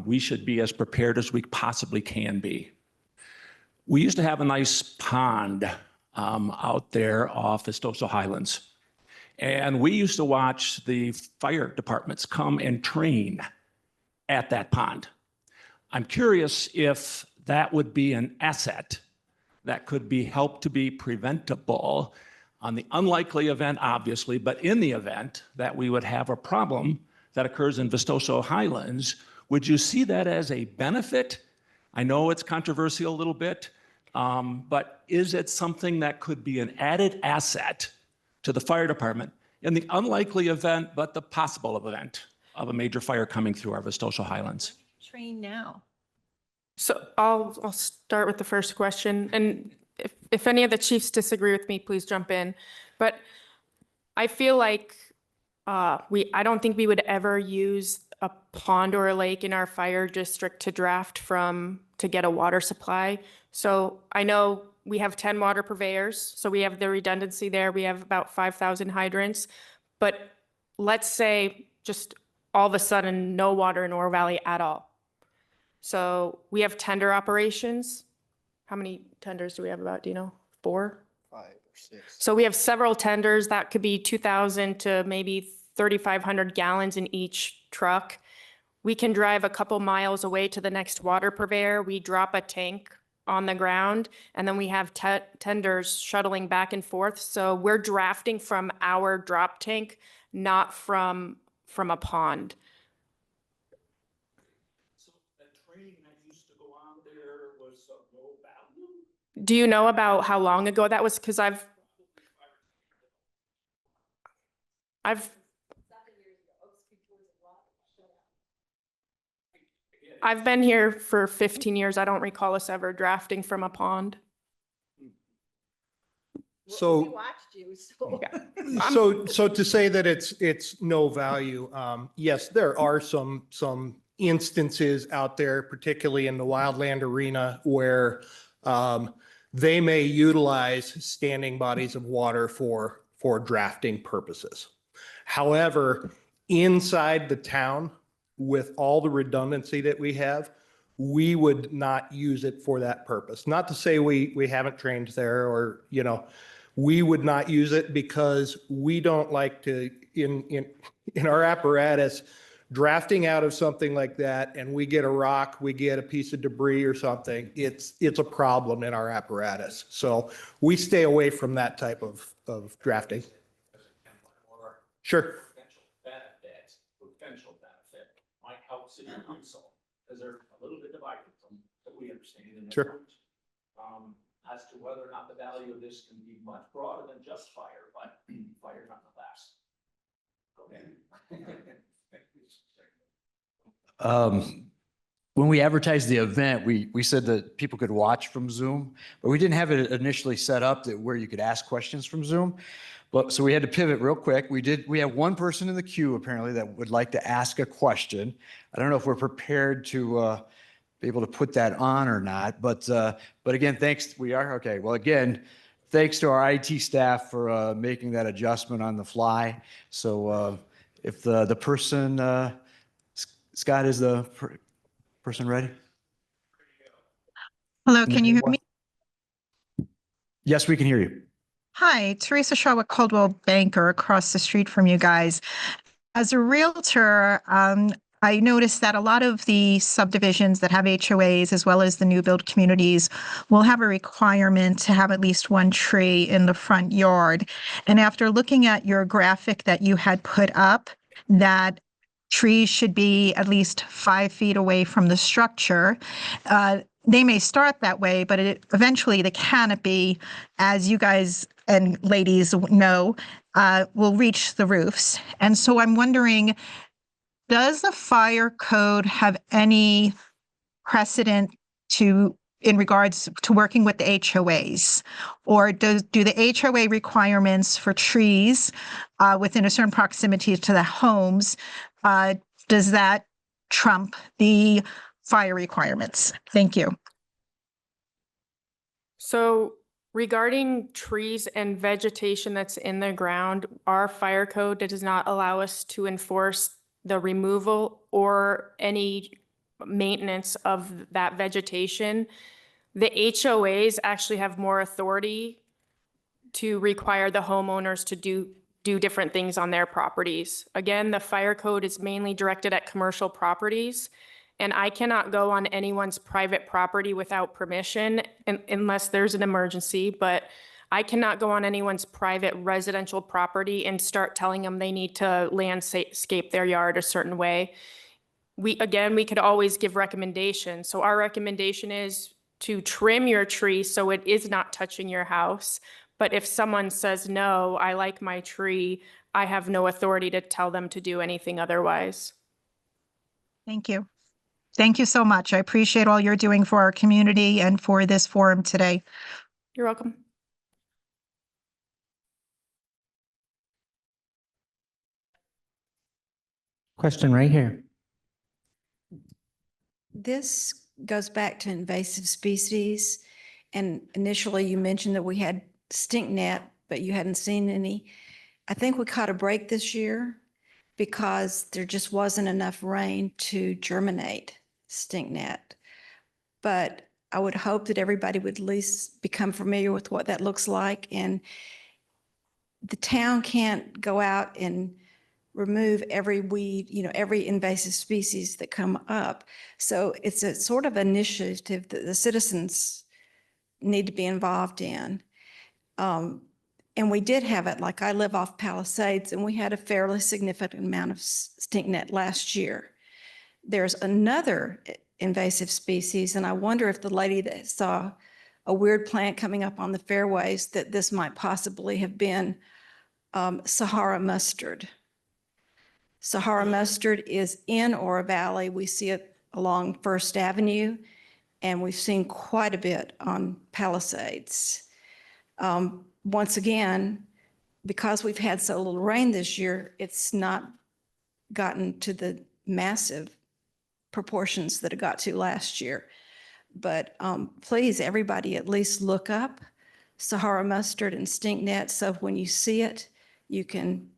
we should be as prepared as we possibly can be. We used to have a nice pond out there off Vistoso Highlands. And we used to watch the fire departments come and train at that pond. I'm curious if that would be an asset that could be helped to be preventable on the unlikely event, obviously, but in the event that we would have a problem that occurs in Vistoso Highlands. Would you see that as a benefit? I know it's controversial a little bit, but is it something that could be an added asset to the fire department in the unlikely event, but the possible event of a major fire coming through our Vistoso Highlands? Train now. So I'll start with the first question, and if any of the chiefs disagree with me, please jump in. But I feel like I don't think we would ever use a pond or a lake in our fire district to draft from to get a water supply. So I know we have 10 water purveyors, so we have the redundancy there. We have about 5,000 hydrants, but let's say just all of a sudden no water in Oro Valley at all. So we have tender operations. How many tenders do we have about, do you know? 4? 5 or 6. So we have several tenders that could be 2,000 to maybe 3,500 gallons in each truck. We can drive a couple miles away to the next water purveyor. We drop a tank on the ground, and then we have tenders shuttling back and forth. So we're drafting from our drop tank, not from a pond. So the training that used to go on there was of no value? Do you know about how long ago that was? Because I've been here for 15 years. I don't recall us ever drafting from a pond. So, We watched you, so. so to say that it's no value, yes, there are some instances out there, particularly in the wildland arena, where they may utilize standing bodies of water for drafting purposes. However, inside the town, with all the redundancy that we have, we would not use it for that purpose. Not to say we haven't trained there, or, we would not use it because we don't like to, in our apparatus, drafting out of something like that, and we get a rock, we get a piece of debris or something, it's a problem in our apparatus. So we stay away from that type of drafting. Sure. Potential benefit might help city council, because they're a little bit divided from what we understand in the Sure. front, as to whether or not the value of this can be much broader than just fire, but fire nonetheless. Okay. when we advertised the event, we said that people could watch from Zoom, but we didn't have it initially set up that where you could ask questions from Zoom. But so we had to pivot real quick. We have one person in the queue apparently that would like to ask a question. I don't know if we're prepared to be able to put that on or not, but again, thanks. We are okay. Well, again, thanks to our IT staff for making that adjustment on the fly. So if the person, Scott, is the person ready? Hello, can you hear me? Yes, we can hear you. Hi, Teresa Shaw with Coldwell Banker across the street from you guys. As a realtor, I noticed that a lot of the subdivisions that have HOAs, as well as the new build communities, will have a requirement to have at least one tree in the front yard. And after looking at your graphic that you had put up, that trees should be at least 5 feet away from the structure. They may start that way, but eventually the canopy, as you guys and ladies know, will reach the roofs. And so I'm wondering, does the fire code have any precedent in regards to working with the HOAs? Or do the HOA requirements for trees within a certain proximity to the homes, does that trump the fire requirements? Thank you. So regarding trees and vegetation that's in the ground, our fire code does not allow us to enforce the removal or any maintenance of that vegetation. The HOAs actually have more authority to require the homeowners to do different things on their properties. Again, the fire code is mainly directed at commercial properties, and I cannot go on anyone's private property without permission unless there's an emergency, but I cannot go on anyone's private residential property and start telling them they need to landscape their yard a certain way. We could always give recommendations. So our recommendation is to trim your tree so it is not touching your house. But if someone says, no, I like my tree, I have no authority to tell them to do anything otherwise. Thank you. Thank you so much. I appreciate all you're doing for our community and for this forum today. You're welcome. Question right here. This goes back to invasive species. And initially you mentioned that we had stink net, but you hadn't seen any. I think we caught a break this year because there just wasn't enough rain to germinate stink net. But I would hope that everybody would at least become familiar with what that looks like. And the town can't go out and remove every weed, every invasive species that come up. So it's a sort of initiative that the citizens need to be involved in. And we did have it, like I live off Palisades, and we had a fairly significant amount of stink net last year. There's another invasive species, and I wonder if the lady that saw a weird plant coming up on the fairways, that this might possibly have been Sahara mustard. Sahara mustard is in Oro Valley. We see it along First Avenue, and we've seen quite a bit on Palisades. Once again, because we've had so little rain this year, it's not gotten to the massive proportions that it got to last year. But please, everybody, at least look up Sahara mustard and stink net, so when you see it, you can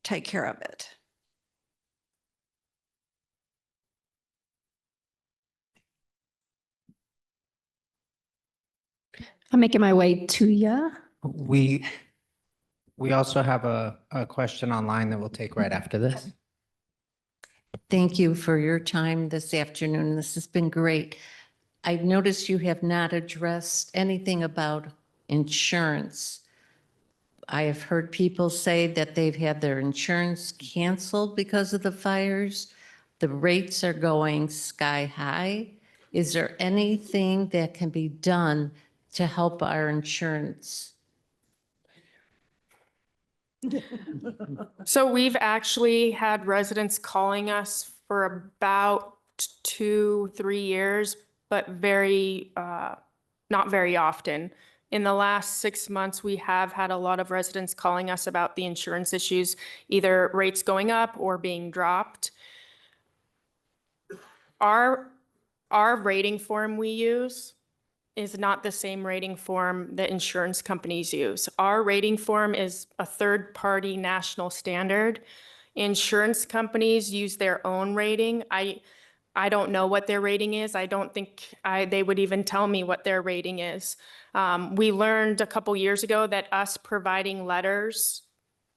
take care of it. I'm making my way to you. We also have a question online that we'll take right after this. Thank you for your time this afternoon. This has been great. I've noticed you have not addressed anything about insurance. I have heard people say that they've had their insurance canceled because of the fires. The rates are going sky high. Is there anything that can be done to help our insurance? So we've actually had residents calling us for about 2-3 years, but not very often. In the last 6 months, we have had a lot of residents calling us about the insurance issues, either rates going up or being dropped. Our rating form we use is not the same rating form that insurance companies use. Our rating form is a third-party national standard. Insurance companies use their own rating. I don't know what their rating is. I don't think they would even tell me what their rating is. We learned a couple years ago that us providing letters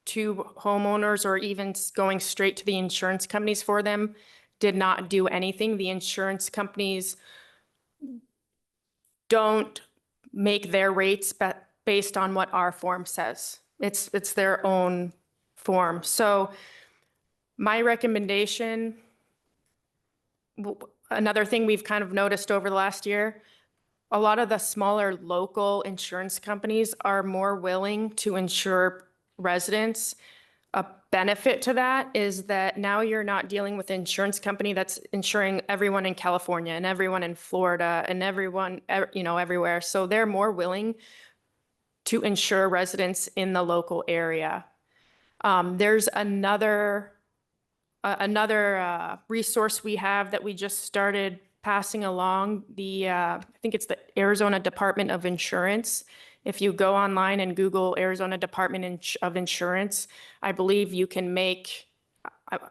to homeowners or even going straight to the insurance companies for them did not do anything. The insurance companies don't make their rates based on what our form says. It's their own form. So my recommendation, another thing we've kind of noticed over the last year, a lot of the smaller local insurance companies are more willing to insure residents. A benefit to that is that now you're not dealing with an insurance company that's insuring everyone in California and everyone in Florida and everyone, everywhere. So they're more willing to insure residents in the local area. There's another resource we have that we just started passing along. I think it's the Arizona Department of Insurance. If you go online and Google Arizona Department of Insurance, I believe you can make,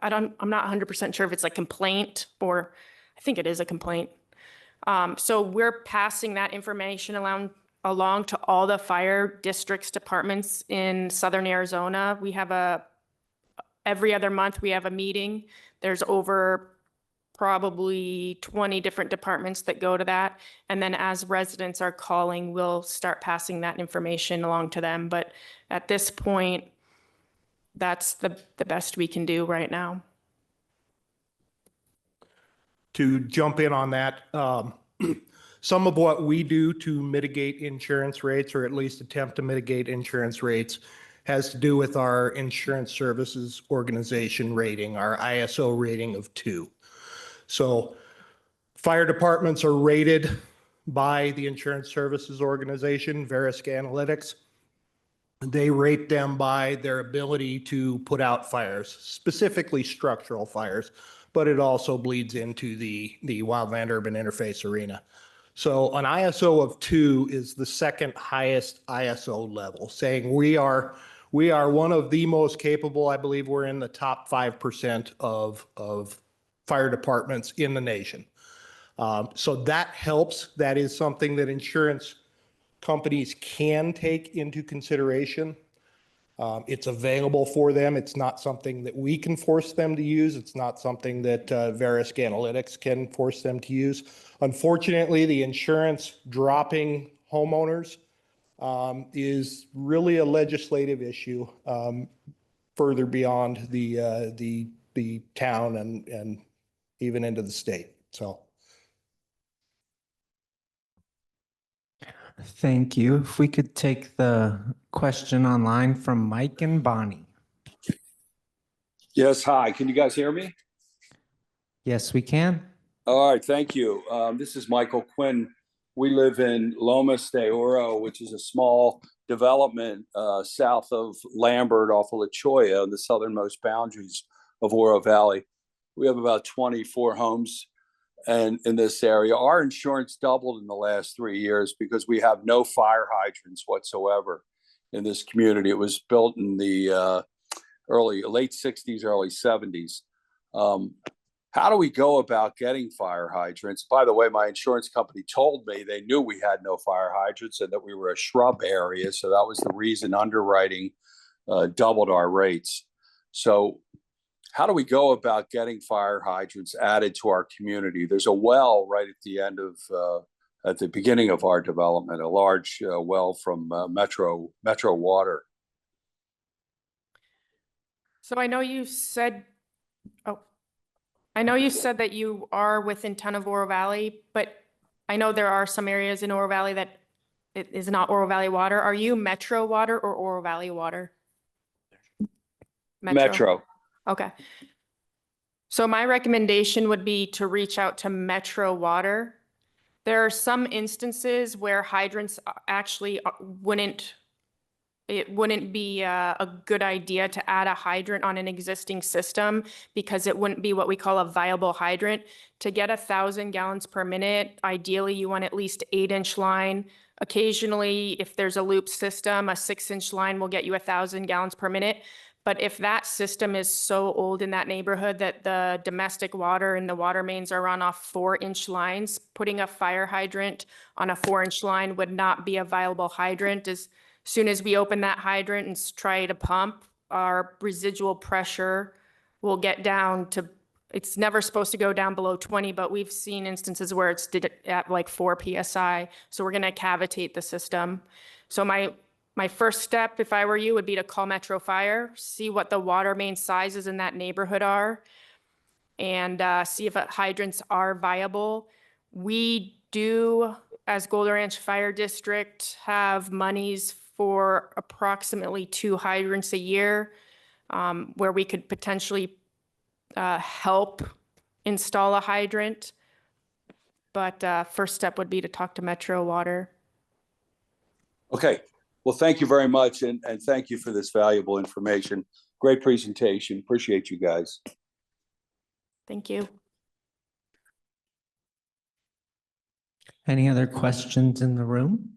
I'm not 100% sure if it's a complaint or I think it is a complaint. So we're passing that information along to all the fire districts departments in Southern Arizona. We have every other month we have a meeting. There's over probably 20 different departments that go to that. And then as residents are calling, we'll start passing that information along to them. But at this point, that's the best we can do right now. To jump in on that, some of what we do to mitigate insurance rates, or at least attempt to mitigate insurance rates, has to do with our insurance services organization rating, our ISO rating of 2. So fire departments are rated by the insurance services organization, Verisk Analytics. They rate them by their ability to put out fires, specifically structural fires, but it also bleeds into the wildland urban interface arena. So an ISO of 2 is the second highest ISO level, saying we are one of the most capable. I believe we're in the top 5% of fire departments in the nation. So that helps. That is something that insurance companies can take into consideration. It's available for them. It's not something that we can force them to use. It's not something that Verisk Analytics can force them to use. Unfortunately, the insurance dropping homeowners is really a legislative issue further beyond the town and even into the state. So. Thank you. If we could take the question online from Mike and Bonnie. Yes, hi. Can you guys hear me? Yes, we can. All right, thank you. This is Michael Quinn. We live in Lomas de Oro, which is a small development south of Lambert off of La Cholla, on the southernmost boundaries of Oro Valley. We have about 24 homes and in this area. Our insurance doubled in the last 3 years because we have no fire hydrants whatsoever in this community. It was built in the late 60s, early 70s. How do we go about getting fire hydrants? By the way, my insurance company told me they knew we had no fire hydrants and that we were a shrub area. So that was the reason underwriting doubled our rates. So how do we go about getting fire hydrants added to our community? There's a well right at the end of, at the beginning of our development, a large well from Metro Water. So I know you said that you are within Town of Oro Valley, but I know there are some areas in Oro Valley that it is not Oro Valley water. Are you Metro Water or Oro Valley Water? Metro. Okay. So my recommendation would be to reach out to Metro Water. There are some instances where hydrants actually it wouldn't be a good idea to add a hydrant on an existing system because it wouldn't be what we call a viable hydrant. To get 1,000 gallons per minute, ideally you want at least 8-inch line. Occasionally, if there's a loop system, a 6-inch line will get you 1,000 gallons per minute. But if that system is so old in that neighborhood that the domestic water and the water mains are run off 4-inch lines, putting a fire hydrant on a 4-inch line would not be a viable hydrant. As soon as we open that hydrant and try to pump, our residual pressure will get down to, it's never supposed to go down below 20, but we've seen instances where it's at like 4 PSI. So we're gonna cavitate the system. So my first step, if I were you, would be to call Metro Fire, see what the water main sizes in that neighborhood are, and see if hydrants are viable. We do, as Golden Ranch Fire District, have monies for approximately 2 hydrants a year, where we could potentially help install a hydrant. But first step would be to talk to Metro Water. Okay. Well, thank you very much. And thank you for this valuable information. Great presentation. Appreciate you guys. Thank you. Any other questions in the room?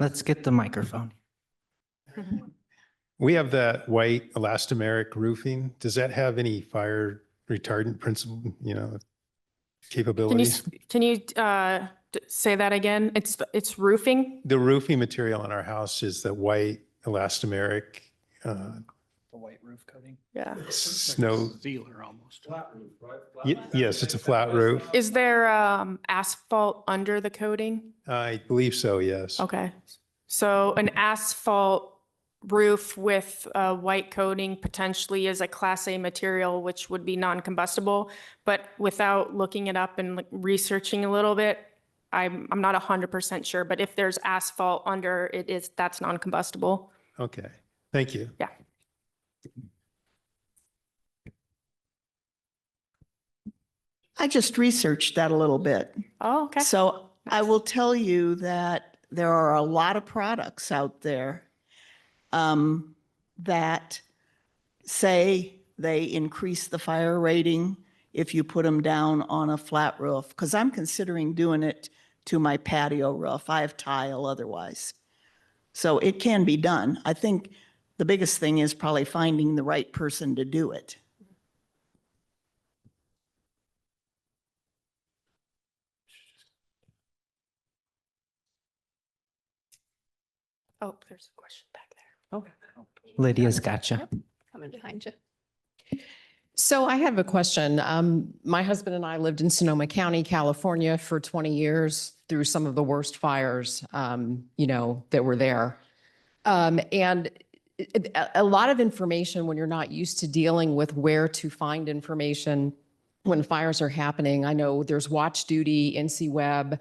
Let's get the microphone. We have that white elastomeric roofing. Does that have any fire retardant principle, capabilities? Can you say that again? It's roofing? The roofing material in our house is the white elastomeric, The white roof coating. Yeah. snow. Sealer almost. Yes, it's a flat roof. Is there asphalt under the coating? I believe so, yes. Okay. So an asphalt roof with a white coating potentially is a Class A material, which would be non-combustible. But without looking it up and researching a little bit, I'm not 100% sure. But if there's asphalt under it, that's non-combustible. Okay, thank you. Yeah. I just researched that a little bit. Oh, okay. So I will tell you that there are a lot of products out there that say they increase the fire rating if you put them down on a flat roof, because I'm considering doing it to my patio roof. I have tile otherwise. So it can be done. I think the biggest thing is probably finding the right person to do it. Oh, there's a question back there. Okay. Lydia's gotcha. Coming behind you. So I have a question. My husband and I lived in Sonoma County, California for 20 years through some of the worst fires, that were there. And a lot of information when you're not used to dealing with where to find information when fires are happening. I know there's Watch Duty, NC Web,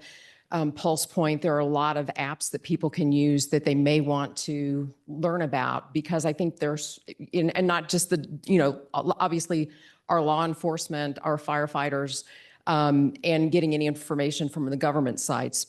Pulse Point. There are a lot of apps that people can use that they may want to learn about, because I think there's, and not just the, obviously our law enforcement, our firefighters, and getting any information from the government sites.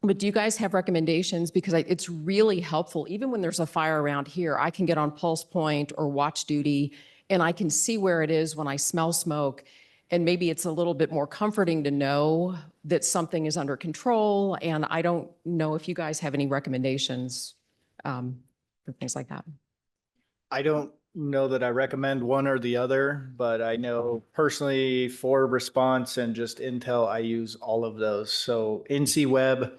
But do you guys have recommendations? Because it's really helpful. Even when there's a fire around here, I can get on Pulse Point or Watch Duty, and I can see where it is when I smell smoke. And maybe it's a little bit more comforting to know that something is under control. And I don't know if you guys have any recommendations for things like that. I don't know that I recommend one or the other, but I know personally for response and just intel, I use all of those. So NC Web,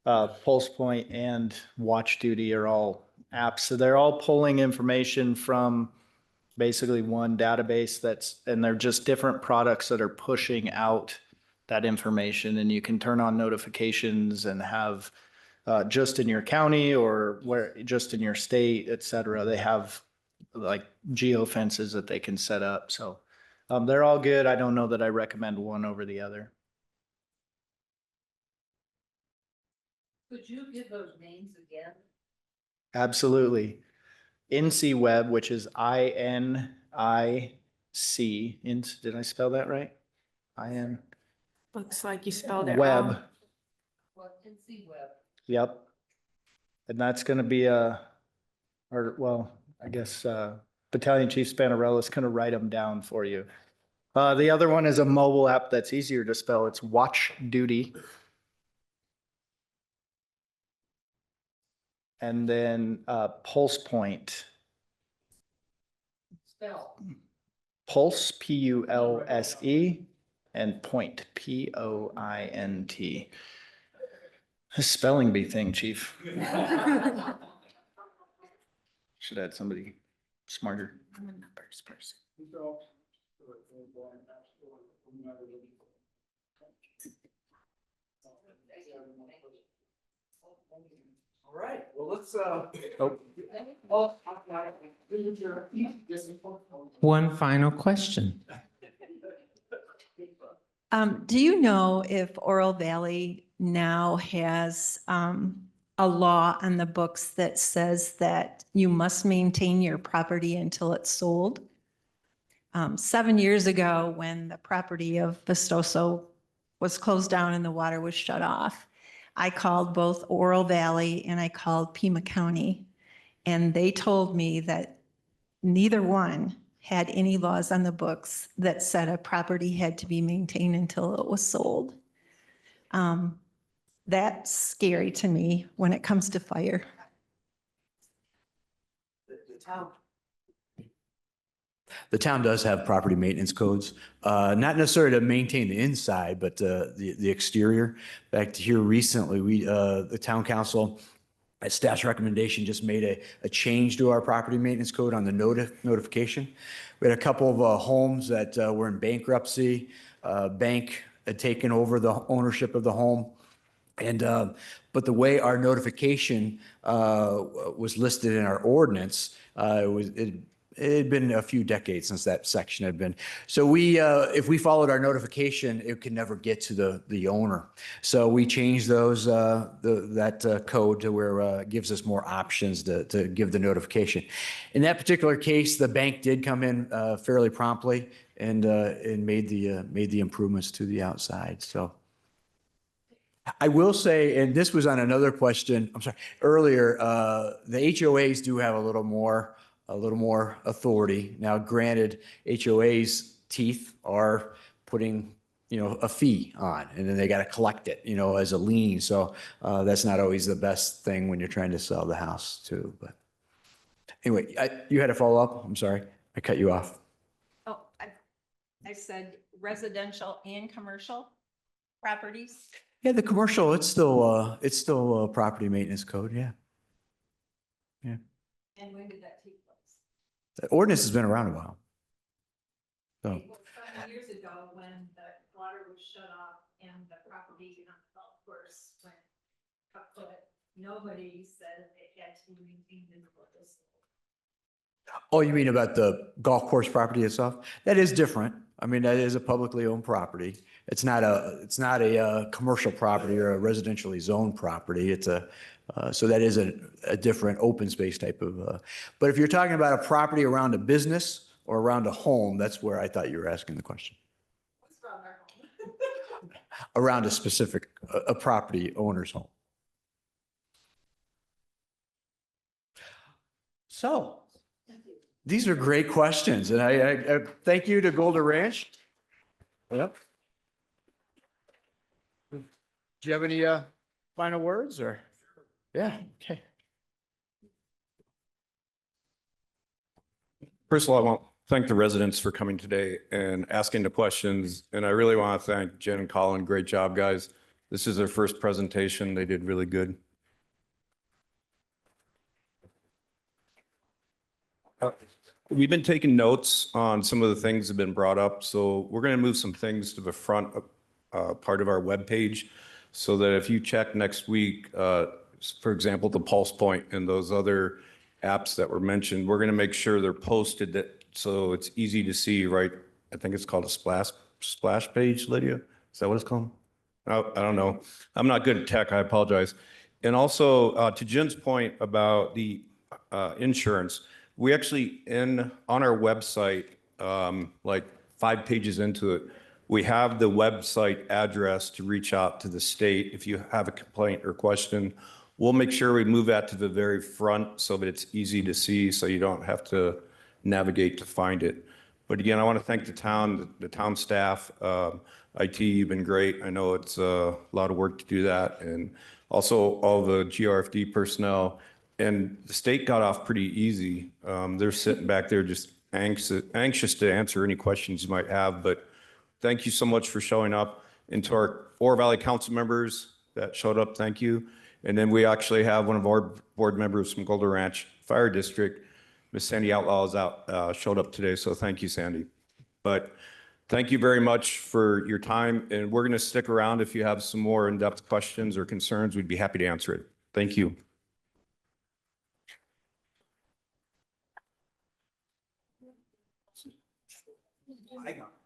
Pulse Point, and Watch Duty are all apps. So they're all pulling information from basically one database and they're just different products that are pushing out that information, and you can turn on notifications and have just in your county or just in your state, et cetera. They have like geo fences that they can set up. So they're all good. I don't know that I recommend one over the other. Could you give those names again? Absolutely. INC Web, which is INIC. Did I spell that right? IN. Looks like you spelled it Web. wrong. Yep. And that's going to be I guess Battalion Chief Spanarella is going to write them down for you. The other one is a mobile app that's easier to spell. It's Watch Duty. And then Pulse Point. Pulse, Pulse, and Point, Point. A spelling bee thing, Chief. Should add somebody smarter. I'm a numbers person. All right, well, let's, One final question. Do you know if Oro Valley now has a law on the books that says that you must maintain your property until it's sold? 7 years ago, when the property of Vistoso was closed down and the water was shut off, I called both Oro Valley and I called Pima County, and they told me that neither one had any laws on the books that said a property had to be maintained until it was sold. That's scary to me when it comes to fire. The town does have property maintenance codes, not necessarily to maintain the inside, but the exterior. In fact, here recently, the town council, at staff's recommendation, just made a change to our property maintenance code on the notification. We had a couple of homes that were in bankruptcy. Bank had taken over the ownership of the home. And but the way our notification was listed in our ordinance, it had been a few decades since that section had been. So we, if we followed our notification, it could never get to the owner. So we changed those, that code to where it gives us more options to give the notification. In that particular case, the bank did come in fairly promptly and made the improvements to the outside. So I will say, and this was on another question, I'm sorry, earlier, the HOAs do have a little more authority. Now, granted, HOA's teeth are putting, a fee on, and then they got to collect it, as a lien. So that's not always the best thing when you're trying to sell the house too. But anyway, you had a follow up. I'm sorry, I cut you off. Oh, I said residential and commercial properties. Yeah, the commercial, it's still a property maintenance code. Yeah. Yeah. And when did that take place? The ordinance has been around a while. So. Some years ago, when the water was shut off and the property on the golf course went kaput, nobody said it had to be maintained in the this. Oh, you mean about the golf course property itself? That is different. I mean, that is a publicly owned property. It's not a commercial property or a residentially zoned property. It's so that is a different open space type of, but if you're talking about a property around a business or around a home, that's where I thought you were asking the question. What's around our home? Around a specific, a property owner's home. So these are great questions, and I thank you to Golden Ranch. Yep. Do you have any final words or? Yeah, okay. First of all, I want to thank the residents for coming today and asking the questions. And I really want to thank Jen and Colin. Great job, guys. This is their first presentation. They did really good. We've been taking notes on some of the things that have been brought up. So we're going to move some things to the front part of our webpage so that if you check next week, for example, the Pulse Point and those other apps that were mentioned, we're going to make sure they're posted so it's easy to see, right? I think it's called a splash page, Lydia. Is that what it's called? I don't know. I'm not good at tech. I apologize. And also to Jen's point about the insurance, we actually on our website, like 5 pages into it, we have the website address to reach out to the state if you have a complaint or question. We'll make sure we move that to the very front so that it's easy to see, so you don't have to navigate to find it. But again, I want to thank the town staff, IT, you've been great. I know it's a lot of work to do that, and also all the GRFD personnel. And the state got off pretty easy. They're sitting back there just anxious to answer any questions you might have. But thank you so much for showing up. And to our Oro Valley Council members that showed up, thank you. And then we actually have one of our board members from Golden Ranch Fire District, Miss Sandy Outlaw, is showed up today. So thank you, Sandy. But thank you very much for your time. And we're going to stick around if you have some more in-depth questions or concerns. We'd be happy to answer it. Thank you. I got it.